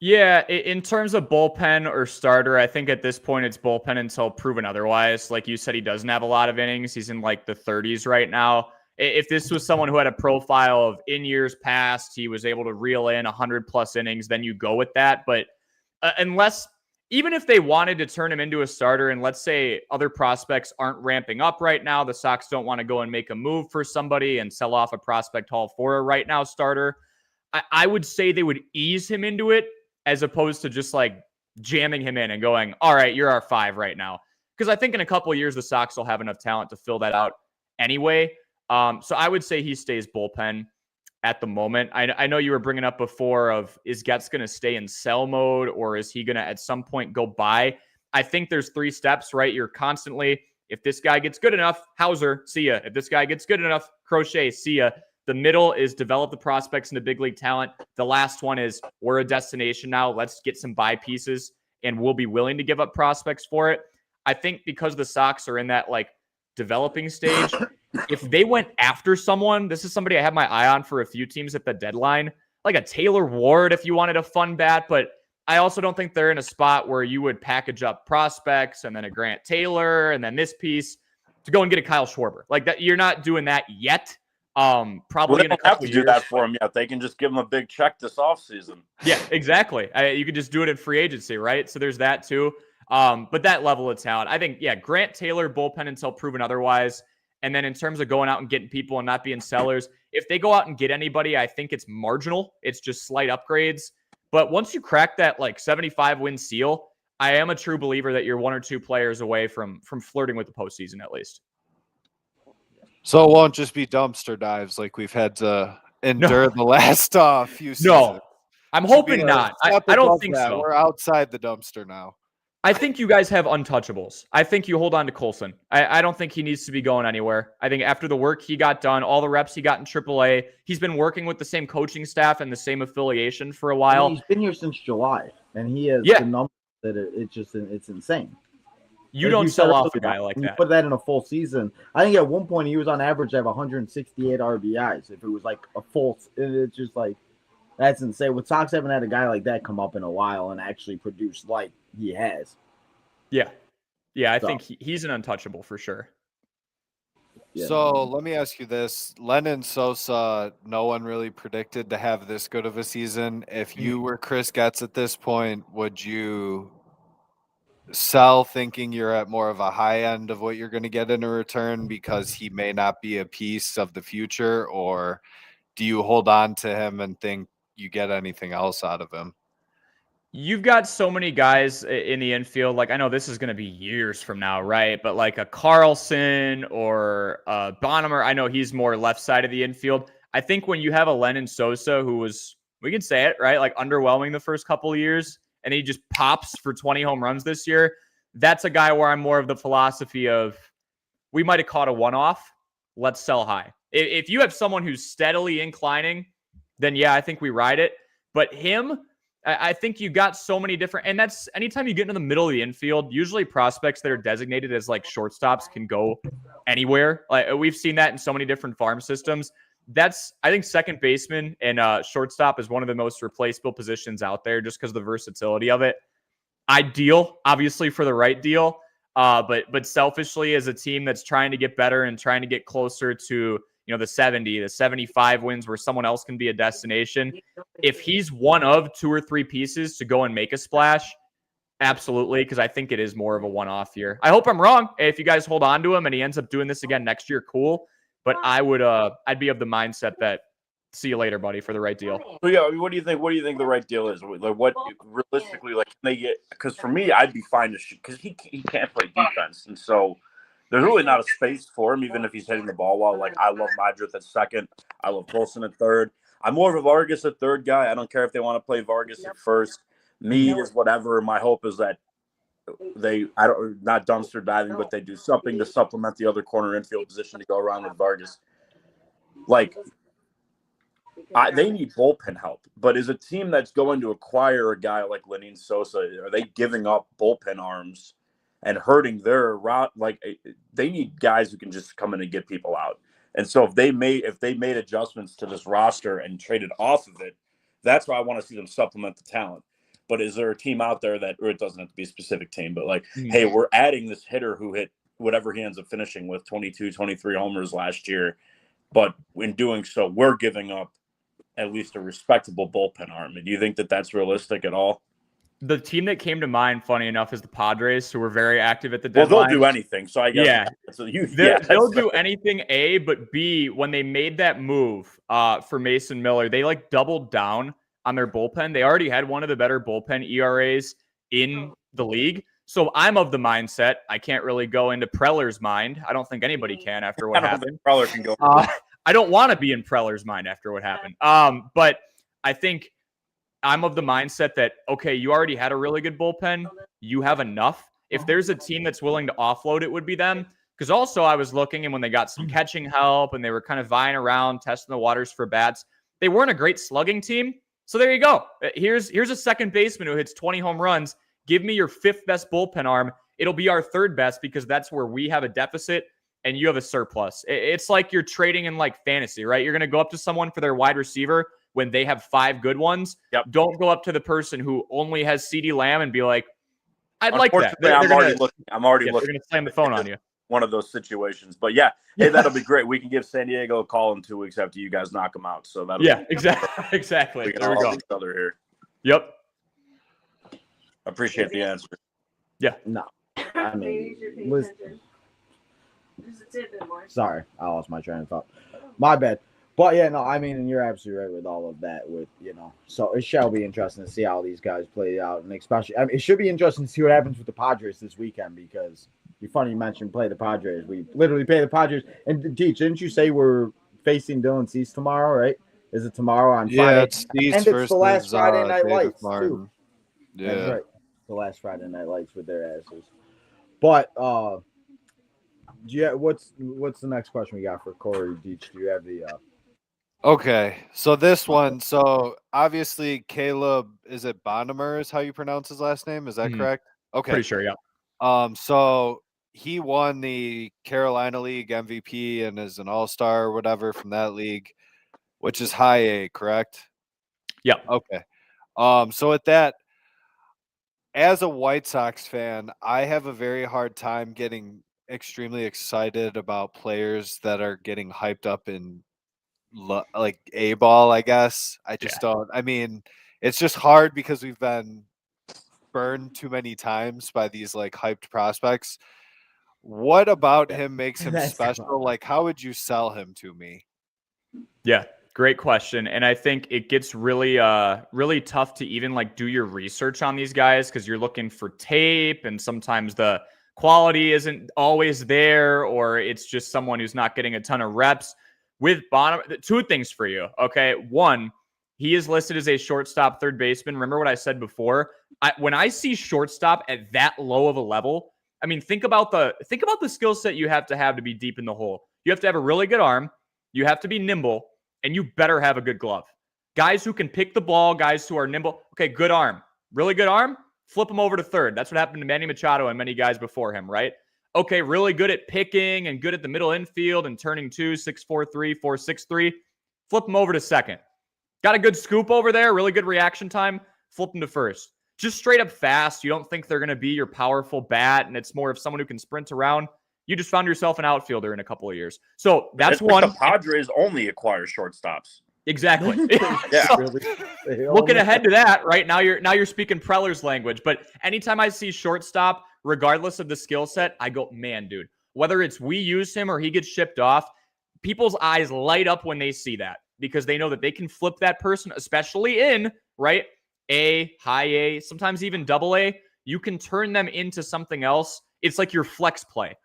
Yeah, in terms of bullpen or starter, I think at this point it's bullpen until proven otherwise. Like you said, he doesn't have a lot of innings. He's in like the 30s right now. If this was someone who had a profile of in years past, he was able to reel in 100+ innings, then you go with that. But even if they wanted to turn him into a starter, and let's say other prospects aren't ramping up right now, the Sox don't want to go and make a move for somebody and sell off a prospect haul for a right now starter, I would say they would ease him into it, as opposed to just like jamming him in and going, all right, you're our 5 right now. Because I think in a couple of years, the Sox will have enough talent to fill that out anyway. So I would say he stays bullpen. at the moment. I know you were bringing up before of, is Getz going to stay in sell mode or is he going to at some point go buy? I think there's 3 steps, right? You're constantly, if this guy gets good enough, Hauser, see ya. If this guy gets good enough, Crochet, see ya. The middle is develop the prospects into big league talent. The last one is, we're a destination now. Let's get some buy pieces, and we'll be willing to give up prospects for it. I think because the Sox are in that like developing stage, if they went after someone, this is somebody I have my eye on for a few teams at the deadline, like a Taylor Ward if you wanted a fun bat, but I also don't think they're in a spot where you would package up prospects and then a Grant Taylor and then this piece to go and get a Kyle Schwarber. Like that, you're not doing that yet. Probably they in a don't have couple to years. do that for him yet. They can just give him a big check this offseason. Yeah, exactly. You could just do it in free agency, right? So there's that too. But that level of talent, I think, yeah, Grant Taylor, bullpen until proven otherwise. And then in terms of going out and getting people and not being sellers, if they go out and get anybody, I think it's marginal. It's just slight upgrades. But once you crack that like 75 win seal, I am a true believer that you're 1 or 2 players away from flirting with the postseason at least. So it won't just be dumpster dives like we've had to endure the last few seasons. No, I'm hoping not. I don't think so. We're outside the dumpster now. I think you guys have untouchables. I think you hold on to Coulson. I don't think he needs to be going anywhere. I think after the work he got done, all the reps he got in AAA, he's been working with the same coaching staff and the same affiliation for a while. I mean, he's been here since July, and he has the numbers that it's insane. You don't sell off a guy like that. You put that in a full season. I think at one point he was on average to have 168 RBIs. If it was like a full, it's just like that's insane. With Sox haven't had a guy like that come up in a while and actually produce like he has. Yeah, I think he's an untouchable for sure. Yeah. So let me ask you this: Lennon Sosa, no one really predicted to have this good of a season. If you were Chris Getz at this point, would you sell thinking you're at more of a high end of what you're going to get in a return because he may not be a piece of the future, or do you hold on to him and think you get anything else out of him? You've got so many guys in the infield. Like, I know this is going to be years from now, right? But like a Carlson or a Bonham, I know he's more left side of the infield. I think when you have a Lennon Sosa who was, we can say it, right? Like underwhelming the first couple of years, and he just pops for 20 home runs this year. That's a guy where I'm more of the philosophy of, we might have caught a one-off. Let's sell high. If you have someone who's steadily inclining, then yeah, I think we ride it. But him, I think you got so many different, and that's anytime you get into the middle of the infield, usually prospects that are designated as like shortstops can go anywhere. Like we've seen that in so many different farm systems. That's, I think second baseman and shortstop is one of the most replaceable positions out there just because of the versatility of it. Ideal, obviously, for the right deal. But selfishly, as a team that's trying to get better and trying to get closer to, the 70, the 75 wins where someone else can be a destination. If he's one of 2 or 3 pieces to go and make a splash, absolutely, because I think it is more of a one-off year. I hope I'm wrong. If you guys hold on to him and he ends up doing this again next year, cool. But I'd be of the mindset that see you later, buddy, for the right deal. So yeah, what do you think? What do you think the right deal is? Like, what realistically, like, can they get? Because for me, I'd be fine to shoot because he can't play defense, and so there's really not a space for him, even if he's hitting the ball well. Like, I love Madrid at second. I love Wilson at third. I'm more of a Vargas at third guy. I don't care if they want to play Vargas at first. Me is whatever. My hope is that not dumpster diving, but they do something to supplement the other corner infield position to go around with Vargas. Like, they need bullpen help, but as a team that's going to acquire a guy like Lennon Sosa, are they giving up bullpen arms and hurting their route? Like, they need guys who can just come in and get people out. And so if they made adjustments to this roster and traded off of it, that's why I want to see them supplement the talent. But is there a team out there that, or it doesn't have to be a specific team, but like, hey, we're adding this hitter who hit whatever he ends up finishing with 22, 23 homers last year. But in doing so, we're giving up at least a respectable bullpen arm. Do you think that that's realistic at all? The team that came to mind, funny enough, is the Padres, who were very active at the deadline. Well, they'll do anything. So I guess they'll do anything, A, but B, when they made that move for Mason Miller, they like doubled down on their bullpen. They already had one of the better bullpen ERAs in the league. So I'm of the mindset, I can't really go into Preller's mind. I don't think anybody can after what happened. Preller can go. I don't want to be in Preller's mind after what happened. But I think I'm of the mindset that, okay, you already had a really good bullpen. You have enough. If there's a team that's willing to offload, it would be them. Because also I was looking, and when they got some catching help and they were kind of vying around, testing the waters for bats, they weren't a great slugging team. So there you go. Here's a second baseman who hits 20 home runs. Give me your 5th best bullpen arm. It'll be our 3rd best because that's where we have a deficit and you have a surplus. It's like you're trading in like fantasy, right? You're going to go up to someone for their wide receiver when they have 5 good ones. Yep. Don't go up to the person who only has CeeDee Lamb and be like, I'd like that. I'm already looking. They're going to slam the phone on you. One of those situations. But yeah, hey, that'll be great. We can give San Diego a call in 2 weeks after you guys knock them out. So that'll exactly. We can there we all go. each other here. Yep. Appreciate the answer. Yeah. No. I mean, sorry, I lost my train of thought. My bad. But yeah, no, I mean, and you're absolutely right with all of that. So it shall be interesting to see how these guys play out, and especially, I mean, it should be interesting to see what happens with the Padres this weekend because it's funny you mentioned play the Padres. We literally play the Padres. And Teach, didn't you say we're facing Dylan Cease tomorrow? Right? Is it tomorrow on Friday? Yeah, it's Cease and it's the last Friday Night David Lights Martin. too. Yeah, that's right. The last Friday Night Lights with their asses. But what's the next question we got for Corey Deach? Do you have the Okay, so this one, so obviously Caleb, is it Bondemer is how you pronounce his last name? Is that correct? Okay. Pretty sure, yeah. So he won the Carolina League MVP and is an all-star or whatever from that league, which is high A, correct? Yeah. Okay. So with that, as a White Sox fan, I have a very hard time getting extremely excited about players that are getting hyped up in like A ball, I guess. I just don't. I mean, it's just hard because we've been burned too many times by these like hyped prospects. What about him makes him special? Like, how would you sell him to me? Yeah, great question. And I think it gets really, really tough to even like do your research on these guys because you're looking for tape and sometimes the quality isn't always there or it's just someone who's not getting a ton of reps. With Bonham, 2 things for you. Okay. 1, he is listed as a shortstop, third baseman. Remember what I said before? When I see shortstop at that low of a level, I mean, think about the skill set you have to be deep in the hole. You have to have a really good arm. You have to be nimble, and you better have a good glove. Guys who can pick the ball, guys who are nimble. Okay, good arm. Really good arm? Flip him over to third. That's what happened to Manny Machado and many guys before him, right? Okay, really good at picking and good at the middle infield and turning 2, 6-4-3, 4-6-3. Flip him over to second. Got a good scoop over there, really good reaction time. Flip him to first. Just straight up fast. You don't think they're going to be your powerful bat, and it's more of someone who can sprint around. You just found yourself an outfielder in a couple of years. So that's one. The Padres only acquire shortstops. Exactly. Yeah. So, looking ahead to that, right now you're speaking Preller's language. But anytime I see shortstop, regardless of the skill set, I go, man, dude. Whether it's we use him or he gets shipped off, people's eyes light up when they see that because they know that they can flip that person, especially in right A, high A, sometimes even double A. You can turn them into something else. It's like your flex play.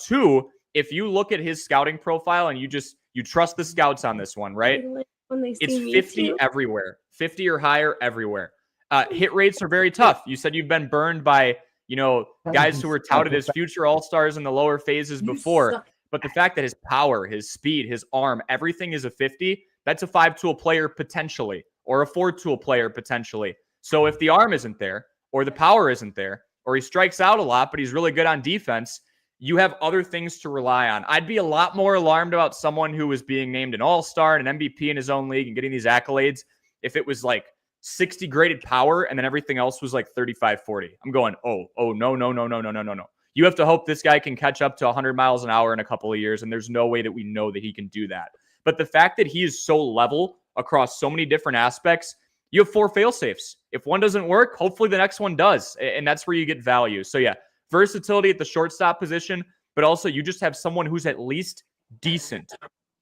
2, if you look at his scouting profile and you trust the scouts on this one, right? It's 50 everywhere, 50 or higher everywhere. Hit rates are very tough. You said you've been burned by, guys who were touted as future all-stars in the lower phases before. But the fact that his power, his speed, his arm, everything is a 50, that's a 5-tool player potentially, or a 4-tool player potentially. So if the arm isn't there, or the power isn't there, or he strikes out a lot, but he's really good on defense, you have other things to rely on. I'd be a lot more alarmed about someone who was being named an all-star and an MVP in his own league and getting these accolades if it was like 60 graded power and then everything else was like 35, 40. I'm going, no. You have to hope this guy can catch up to 100 miles an hour in a couple of years, and there's no way that we know that he can do that. But the fact that he is so level across so many different aspects, you have 4 fail-safes. If one doesn't work, hopefully the next one does, and that's where you get value. So yeah, versatility at the shortstop position, but also you just have someone who's at least decent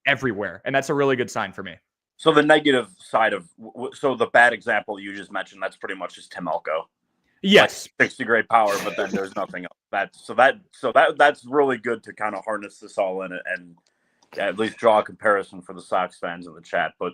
everywhere, and that's a really good sign for me. So the negative side of so the bad example you just mentioned, that's pretty much just Tim Elko. Yes, like 60 grade power, but then there's nothing else. That's really good to kind of harness this all in and at least draw a comparison for the Sox fans in the chat. But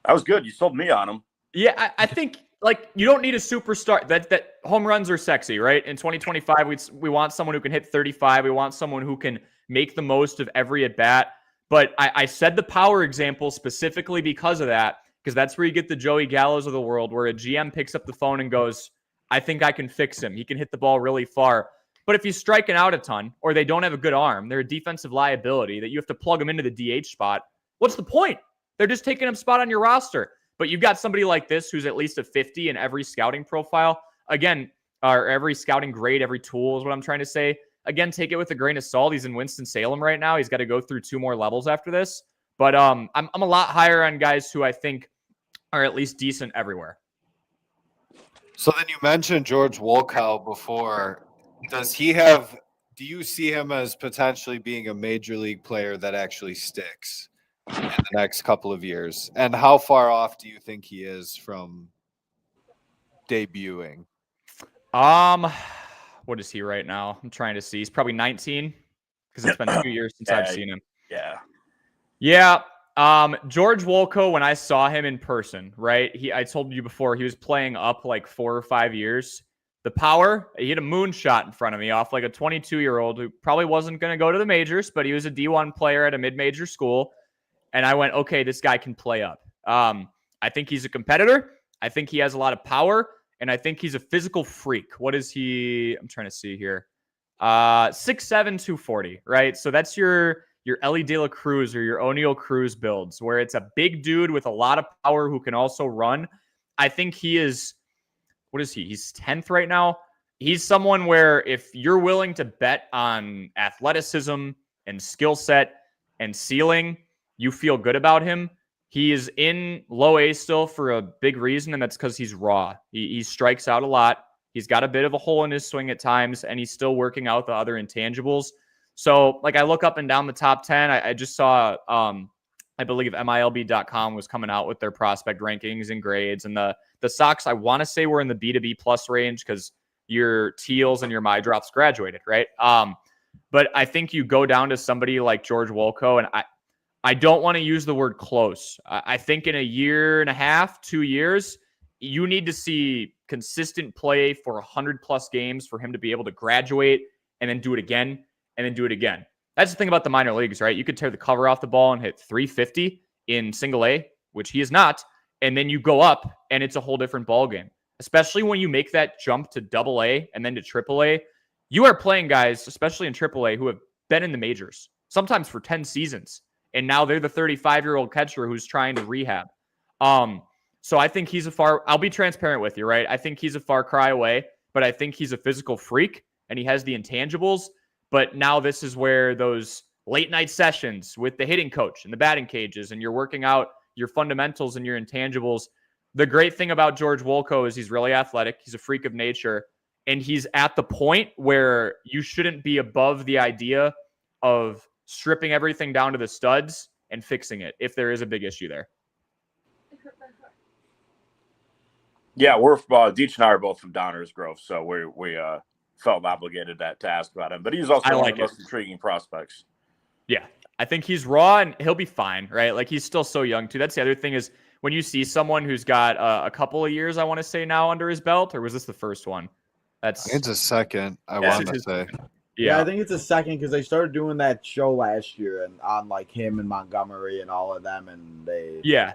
that was good. You sold me on him. Yeah, I think like you don't need a superstar. That home runs are sexy, right? In 2025, we want someone who can hit 35. We want someone who can make the most of every at bat. But I said the power example specifically because of that, because that's where you get the Joey Gallos of the world, where a GM picks up the phone and goes, "I think I can fix him. He can hit the ball really far." But if he's striking out a ton, or they don't have a good arm, they're a defensive liability that you have to plug them into the DH spot. What's the point? They're just taking up spot on your roster. But you've got somebody like this who's at least a 50 in every scouting profile. Again, or every scouting grade, every tool is what I'm trying to say. Again, take it with a grain of salt. He's in Winston-Salem right now. He's got to go through 2 more levels after this. But I'm a lot higher on guys who I think are at least decent everywhere. So then you mentioned George Wolkow before. Do you see him as potentially being a major league player that actually sticks in the next couple of years? And how far off do you think he is from debuting? What is he right now? I'm trying to see. He's probably 19 because it's been 2 years since I've seen him. Yeah. George Wolkow, when I saw him in person, right? I told you before he was playing up like 4 or 5 years. The power, he had a moonshot in front of me off like a 22-year-old who probably wasn't going to go to the majors, but he was a D1 player at a mid-major school. And I went, okay, this guy can play up. I think he's a competitor. I think he has a lot of power. And I think he's a physical freak. What is he? I'm trying to see here. 6'7", 240, right? So that's your Ellie De La Cruz or your O'Neal Cruz builds, where it's a big dude with a lot of power who can also run. I think he is, what is he? He's 10th right now. He's someone where if you're willing to bet on athleticism and skill set and ceiling, you feel good about him. He is in low A still for a big reason, and that's because he's raw. He strikes out a lot. He's got a bit of a hole in his swing at times, and he's still working out the other intangibles. So, like, I look up and down the top 10. I just saw, I believe MILB.com was coming out with their prospect rankings and grades, and the Sox, I want to say, were in the B plus range because your Teals and your My Drops graduated, right? But I think you go down to somebody like George Wolkow, and I don't want to use the word close. I think in a year and a half, 2 years, you need to see consistent play for 100+ games for him to be able to graduate and then do it again and then do it again. That's the thing about the minor leagues, right? You could tear the cover off the ball and hit 350 in single A, which he is not, and then you go up and it's a whole different ball game. Especially when you make that jump to double A and then to triple A. You are playing guys, especially in triple A, who have been in the majors, sometimes for 10 seasons. And now they're the 35-year-old catcher who's trying to rehab. So I think I'll be transparent with you, right? I think he's a far cry away, but I think he's a physical freak and he has the intangibles. But now this is where those late night sessions with the hitting coach and the batting cages and you're working out your fundamentals and your intangibles. The great thing about George Wolkow is he's really athletic. He's a freak of nature. And he's at the point where you shouldn't be above the idea of stripping everything down to the studs and fixing it if there is a big issue there. Yeah, we're Deech and I are both from Downers Grove, so we felt obligated to ask about him. But he's also one of the most intriguing prospects. Yeah, I think he's raw and he'll be fine, right? Like he's still so young too. That's the other thing is when you see someone who's got a couple of years, I want to say now under his belt, or was this the first one? It's a second. I want to say. Yeah, I think it's a second because they started doing that show last year and on like him and Montgomery and all of them, and they. Yeah.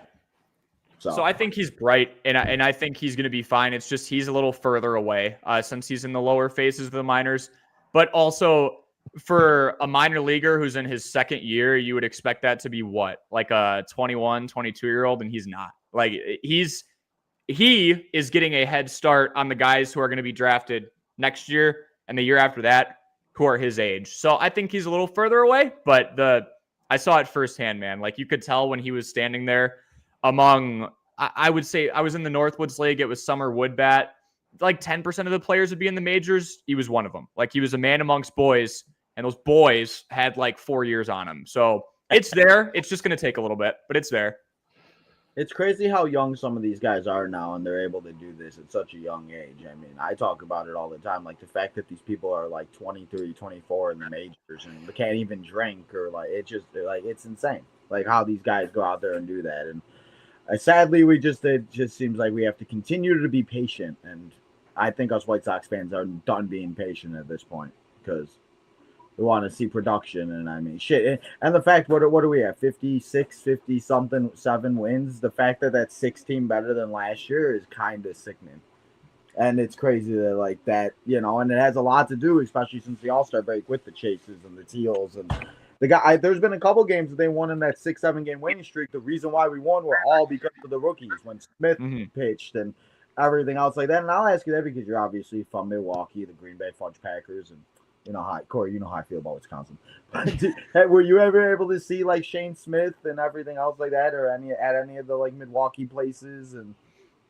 So I think he's bright, and I think he's going to be fine. It's just he's a little further away since he's in the lower phases of the minors. But also for a minor leaguer who's in his second year, you would expect that to be what? Like a 21, 22-year-old, and he's not. Like he is getting a head start on the guys who are going to be drafted next year and the year after that who are his age. So I think he's a little further away, but I saw it firsthand, man. Like you could tell when he was standing there among, I would say I was in the Northwoods League. It was summer wood bat. Like 10% of the players would be in the majors. He was one of them. Like he was a man amongst boys, and those boys had like 4 years on him. So it's there. It's just going to take a little bit, but it's there. It's crazy how young some of these guys are now, and they're able to do this at such a young age. I mean, I talk about it all the time. Like, the fact that these people are like 23, 24 in the majors and they can't even drink, or like, it's insane. Like, how these guys go out there and do that. And sadly, it just seems like we have to continue to be patient. And I think us White Sox fans are done being patient at this point, because we want to see production. And I mean, shit. And the fact, what do we have? 56, 50 something, 7 wins. The fact that that's 16 better than last year is kind of sickening. And it's crazy that, like, that, and it has a lot to do, especially since the All-Star break, with the Chases and the Teals. And there's been a couple games that they won in that 6-7 game winning streak. The reason why we won were all because of the rookies, when Smith pitched and everything else like that. And I'll ask you that because you're obviously from Milwaukee, the Green Bay Fudge Packers, and Corey, you know how I feel about Wisconsin. Were you ever able to see, like, Shane Smith and everything else like that, or at any of the, like, Milwaukee places and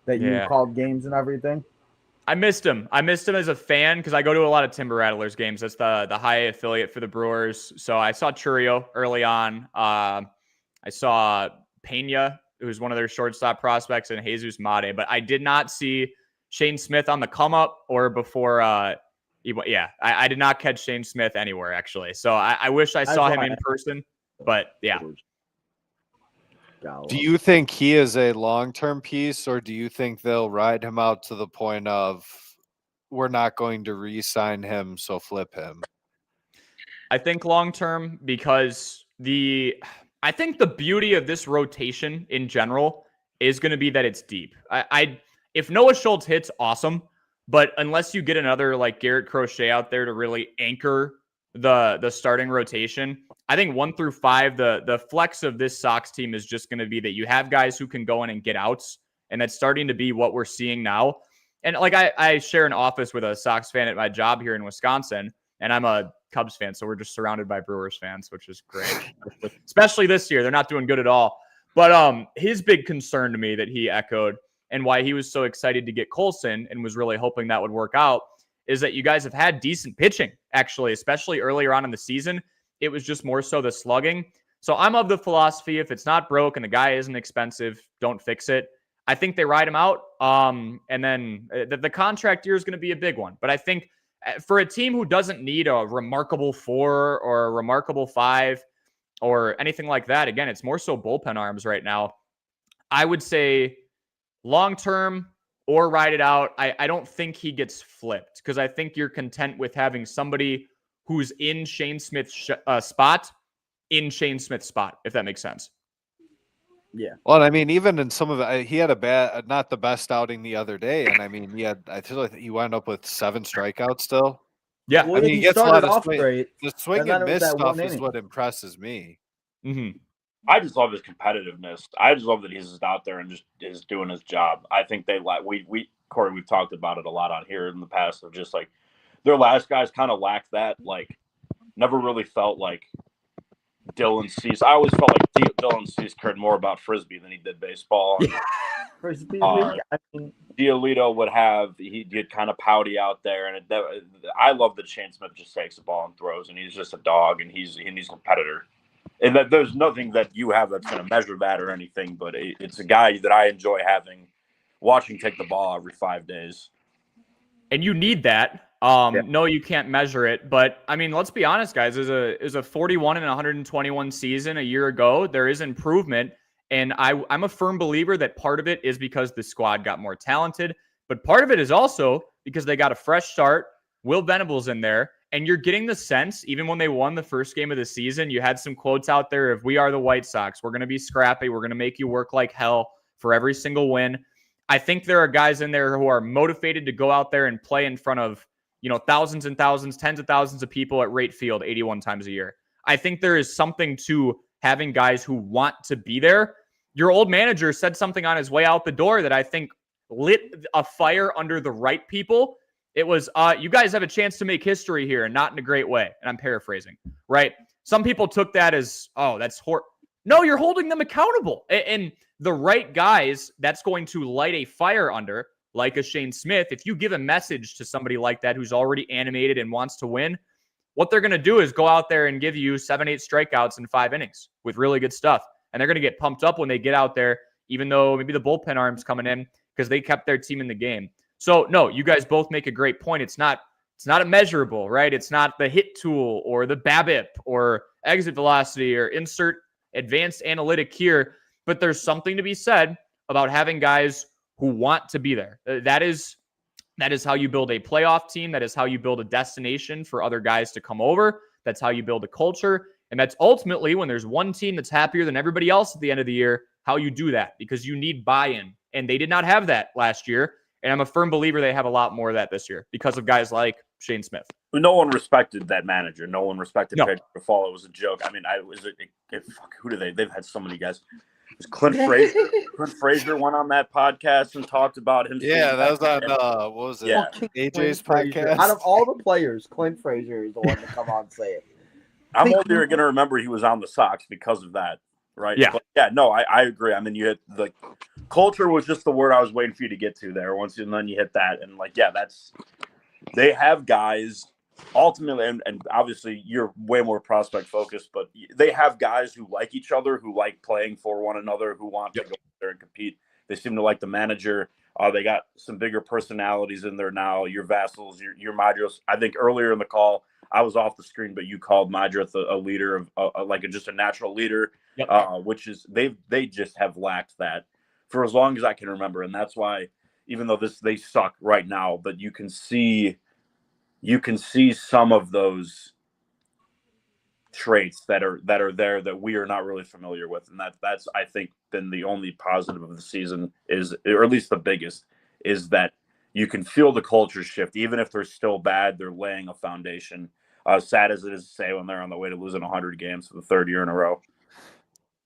that you called games and everything? I missed him. I missed him as a fan because I go to a lot of Timber Rattlers games. That's the high affiliate for the Brewers. So I saw Churio early on. I saw Pena, who's one of their shortstop prospects, and Jesus Mate. But I did not see Shane Smith on the come up or before. I did not catch Shane Smith anywhere, actually. So I wish I saw him in person. But yeah. Do you think he is a long-term piece, or do you think they'll ride him out to the point of we're not going to re-sign him, so flip him? I think long-term, because I think the beauty of this rotation in general is going to be that it's deep. If Noah Schultz hits, awesome. But unless you get another, like, Garrett Crochet out there to really anchor the starting rotation, I think 1 through 5, the flex of this Sox team is just going to be that you have guys who can go in and get outs, and that's starting to be what we're seeing now. And, like, I share an office with a Sox fan at my job here in Wisconsin, and I'm a Cubs fan, so we're just surrounded by Brewers fans, which is great. Especially this year. They're not doing good at all. But his big concern to me that he echoed, and why he was so excited to get Colson and was really hoping that would work out, is that you guys have had decent pitching, actually, especially earlier on in the season. It was just more so the slugging. So I'm of the philosophy, if it's not broke and the guy isn't expensive, don't fix it. I think they ride him out. And then the contract year is going to be a big one. But I think for a team who doesn't need a remarkable 4 or a remarkable 5 or anything like that, again, it's more so bullpen arms right now. I would say long-term or ride it out. I don't think he gets flipped, because I think you're content with having somebody who's in Shane Smith's spot, if that makes sense. Yeah. Well, I mean, even in some of it, he had not the best outing the other day. And I mean, I feel like he wound up with 7 strikeouts still. Yeah. Well, I mean, he he gets a lot of great. The swing and miss stuff is what impresses me. Mm-hmm. I just love his competitiveness. I just love that he's just out there and just is doing his job. I think they Corey, we've talked about it a lot on here in the past, of just like their last guys kind of lacked that. Like, never really felt like Dylan Cease. I always felt like Dylan Cease cared more about Frisbee than he did baseball. Frisbee, Giolito he'd get kind of pouty out there, and I love that Shane Smith just takes the ball and throws, and he's just a dog, and he's a competitor. And that there's nothing that you have that's going to measure that or anything, but it's a guy that I enjoy watching take the ball every 5 days. And you need that. No, you can't measure it, but I mean, let's be honest, guys. Is a 41 and 121 season a year ago. There is improvement, and I'm a firm believer that part of it is because the squad got more talented, but part of it is also because they got a fresh start. Will Venable's in there, and you're getting the sense, even when they won the first game of the season, you had some quotes out there of, "We are the White Sox. We're going to be scrappy. We're going to make you work like hell for every single win." I think there are guys in there who are motivated to go out there and play in front of, thousands and thousands, tens of thousands of people at Rate Field 81 times a year. I think there is something to having guys who want to be there. Your old manager said something on his way out the door that I think lit a fire under the right people. It was, you guys have a chance to make history here, and not in a great way. And I'm paraphrasing, right? Some people took that as, oh, that's horrible. No, you're holding them accountable. And the right guys, that's going to light a fire under, like a Shane Smith. If you give a message to somebody like that who's already animated and wants to win, what they're going to do is go out there and give you 7-8 strikeouts in 5 innings with really good stuff. And they're going to get pumped up when they get out there even though maybe the bullpen arm's coming in because they kept their team in the game. So no, you guys both make a great point. It's not immeasurable, right? It's not the hit tool or the BABIP or exit velocity or insert advanced analytic here, but there's something to be said about having guys who want to be there. That is how you build a playoff team. That is how you build a destination for other guys to come over. That's how you build a culture. And that's ultimately, when there's one team that's happier than everybody else at the end of the year, how you do that, because you need buy-in. And they did not have that last year. And I'm a firm believer they have a lot more of that this year because of guys like Shane Smith. No one respected that manager. No one respected Pedro Grifol. It was a joke. I mean, who do they? They've had so many guys. Was Clint Frazier? Clint Frazier went on that podcast and talked about him. Yeah, that was on what was it? Yeah. AJ's podcast. Out of all the players, Clint Frazier is the one to come on and say it. I'm only going to remember he was on the Sox because of that, right? Yeah. But yeah, no, I agree. I mean, you hit the culture was just the word I was waiting for you to get to there. And then you hit that, and they have guys. Ultimately, and obviously you're way more prospect focused, but they have guys who like each other, who like playing for one another, who want to go there and compete. They seem to like the manager. They got some bigger personalities in there now. Your Vassals, your Madros. I think earlier in the call, I was off the screen, but you called Madros a leader of just a natural leader, which is they just have lacked that for as long as I can remember, and that's why even though they suck right now, but you can see some of those traits that are there that we are not really familiar with, and that's I think then the only positive of the season is, or at least the biggest, is that you can feel the culture shift. Even if they're still bad, they're laying a foundation. Sad as it is to say when they're on the way to losing 100 games for the third year in a row.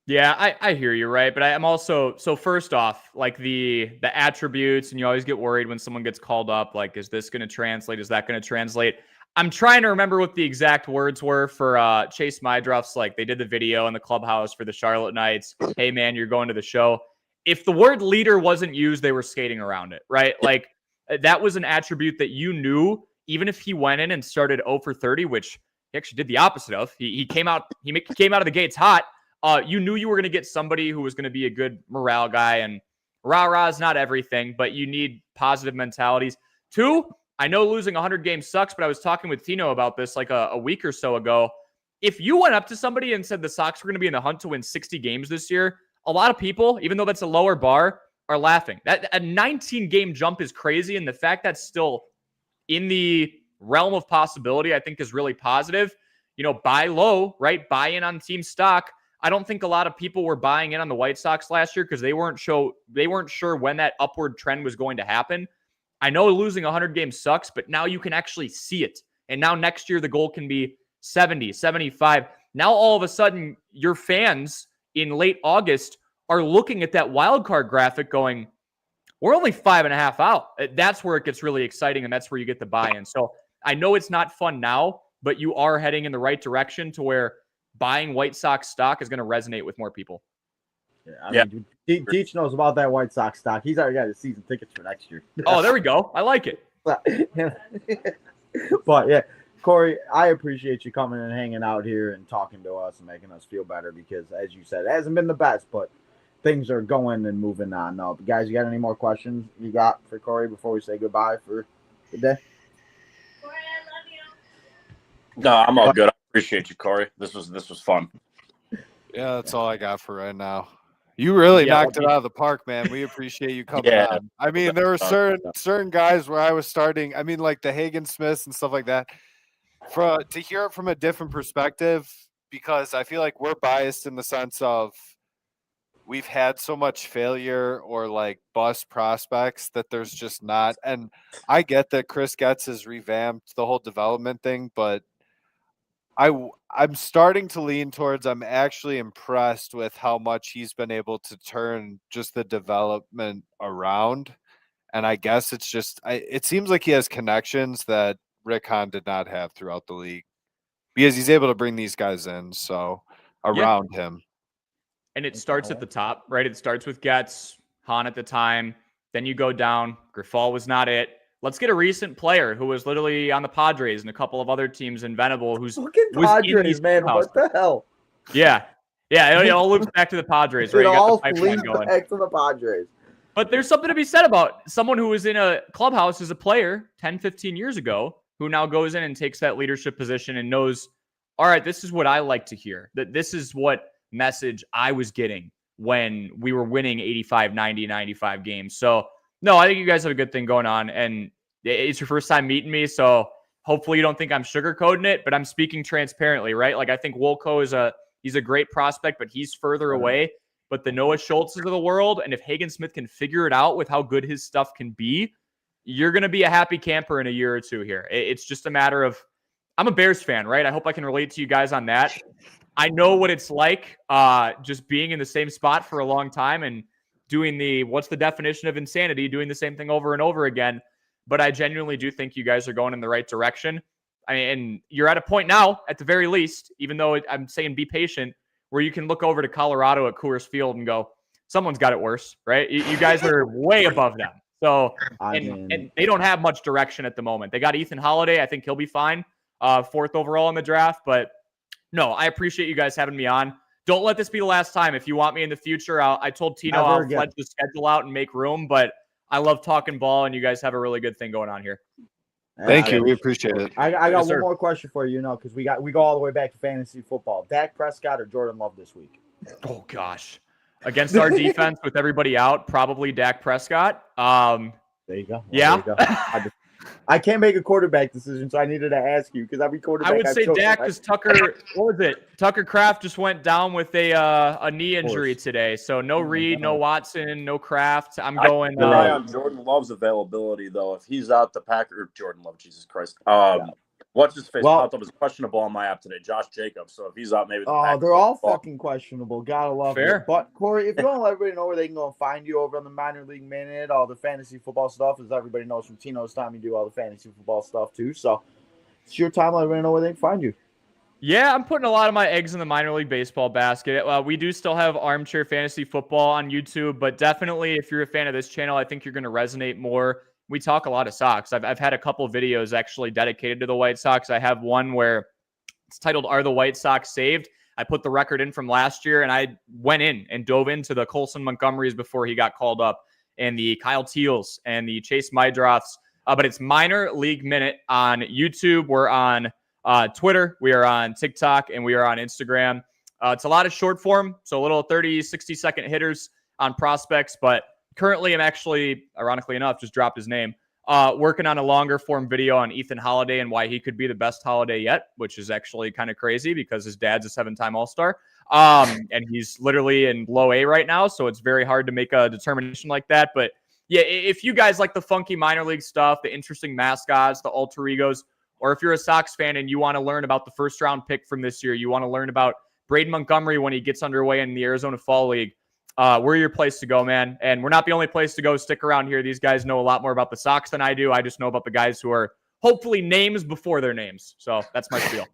Yeah, I hear you, right? But I'm also, so first off, like the attributes, and you always get worried when someone gets called up, like, is this going to translate? Is that going to translate? I'm trying to remember what the exact words were for Chase Mydruff's. Like, they did the video in the clubhouse for the Charlotte Knights. Hey, man, you're going to the show. If the word leader wasn't used, they were skating around it, right? Like, that was an attribute that you knew, even if he went in and started 0 for 30, which he actually did the opposite of. He came out of the gates hot. You knew you were going to get somebody who was going to be a good morale guy, and rah-rah is not everything, but you need positive mentalities. 2, I know losing 100 games sucks, but I was talking with Tino about this like a week or so ago. If you went up to somebody and said the Sox were going to be in the hunt to win 60 games this year, a lot of people, even though that's a lower bar, are laughing. That a 19-game jump is crazy, and the fact that's still in the realm of possibility, I think, is really positive. Buy low, right? Buy in on team stock. I don't think a lot of people were buying in on the White Sox last year because they weren't sure when that upward trend was going to happen. I know losing 100 games sucks, but now you can actually see it. And now next year the goal can be 70, 75. Now all of a sudden your fans in late August are looking at that wild card graphic going, we're only 5.5 out. That's where it gets really exciting, and that's where you get the buy-in. So I know it's not fun now, but you are heading in the right direction to where buying White Sox stock is going to resonate with more people. Yeah, I mean, Teach knows about that White Sox stock. He's already got his season tickets for next year. Oh, there we go. I like it. But yeah, Corey, I appreciate you coming and hanging out here and talking to us and making us feel better because, as you said, it hasn't been the best, but things are going and moving on. Now, guys, you got any more questions you got for Corey before we say goodbye for the day? Corey, I love you. No, I'm all good. I appreciate you, Corey. This was fun. Yeah, that's all I got for right now. You really knocked it out of the park, man. We appreciate you coming on. I mean, there were certain guys where I was starting. I mean, like the Hagen Smiths and stuff like that. To hear it from a different perspective, because I feel like we're biased in the sense of we've had so much failure or like bust prospects that there's just not. And I get that Chris Getz has revamped the whole development thing, but I'm starting to lean towards I'm actually impressed with how much he's been able to turn just the development around. And I guess it's just it seems like he has connections that Rick Hahn did not have throughout the league because he's able to bring these guys in around him. And it starts at the top, right? It starts with Getz, Hahn at the time. Then you go down. Grifol was not it. Let's get a recent player who was literally on the Padres and a couple of other teams in Venable who's fucking Padres, man. What the hell? Yeah. Yeah, it all loops back to the Padres, right? It You got all the pipeline leads going. back to the Padres. But there's something to be said about someone who was in a clubhouse as a player 10, 15 years ago, who now goes in and takes that leadership position and knows, all right, this is what I like to hear. That this is what message I was getting when we were winning 85, 90, 95 games. So, no, I think you guys have a good thing going on. And it's your first time meeting me. So hopefully you don't think I'm sugarcoating it, but I'm speaking transparently, right? Like I think Wolko he's a great prospect, but he's further away. But the Noah Schultzes of the world, and if Hagen Smith can figure it out with how good his stuff can be, you're going to be a happy camper in a year or two here. It's just a matter of, I'm a Bears fan, right? I hope I can relate to you guys on that. I know what it's like just being in the same spot for a long time and doing what's the definition of insanity, doing the same thing over and over again. But I genuinely do think you guys are going in the right direction. I mean, and you're at a point now, at the very least, even though I'm saying be patient, where you can look over to Colorado at Coors Field and go, someone's got it worse, right? You guys are way above them. So, and they don't have much direction at the moment. They got Ethan Holiday. I think he'll be fine, 4th overall in the draft. But no, I appreciate you guys having me on. Don't let this be the last time. If you want me in the future, I told Tino I'll fledge the schedule out and make room. But I love talking ball, and you guys have a really good thing going on here. Thank you. We appreciate it. I got one more question for you, because we go all the way back to fantasy football. Dak Prescott or Jordan Love this week? Oh gosh, against our defense with everybody out, probably Dak Prescott. There you go. Yeah. There you go. I can't make a quarterback decision, so I needed to ask you because every quarterback I would say Dak because Tucker. What was it? Tucker Kraft just went down with a knee injury today, so no Reed, no Watson, no Kraft. I'm going. I rely on Jordan Love's availability though. If he's out, the Packer Jordan Love, Jesus Christ. What's his face popped up as questionable on my app today? Josh Jacobs. So if he's out, maybe. They're all fucking questionable. Gotta love Fair. it. But Corey, if you want to let everybody know where they can go and find you over on the Minor League Minute, all the fantasy football stuff, as everybody knows from Tino's time, you do all the fantasy football stuff too. So it's your time. Let everybody know where they can find you. Yeah, I'm putting a lot of my eggs in the minor league baseball basket. We do still have Armchair Fantasy Football on YouTube, but definitely if you're a fan of this channel, I think you're going to resonate more. We talk a lot of Sox. I've had a couple of videos actually dedicated to the White Sox. I have one where it's titled, Are the White Sox Saved? I put the record in from last year, and I went in and dove into the Colson Montgomerys before he got called up, and the Kyle Teals and the Chase Mydroths. But it's Minor League Minute on YouTube. We're on Twitter. We are on TikTok, and we are on Instagram. It's a lot of short form, so a little 30, 60-second hitters on prospects, but currently, I'm actually, ironically enough, just dropped his name, working on a longer form video on Ethan Holiday and why he could be the best Holiday yet, which is actually kind of crazy because his dad's a 7-time All-Star. And he's literally in low A right now, so it's very hard to make a determination like that. But yeah, if you guys like the funky minor league stuff, the interesting mascots, the alter egos, or if you're a Sox fan and you want to learn about the first-round pick from this year, you want to learn about Braden Montgomery when he gets underway in the Arizona Fall League, we're your place to go, man. And we're not the only place to go. Stick around here. These guys know a lot more about the Sox than I do. I just know about the guys who are hopefully names before their names. So that's my spiel.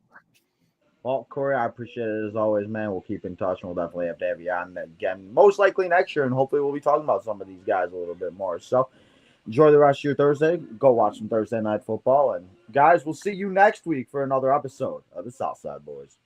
Well, Corey, I appreciate it as always, man. We'll keep in touch, and we'll definitely have to have you on again, most likely next year, and hopefully we'll be talking about some of these guys a little bit more. So enjoy the rest of your Thursday. Go watch some Thursday Night Football. And, guys, we'll see you next week for another episode of the Southside Boys.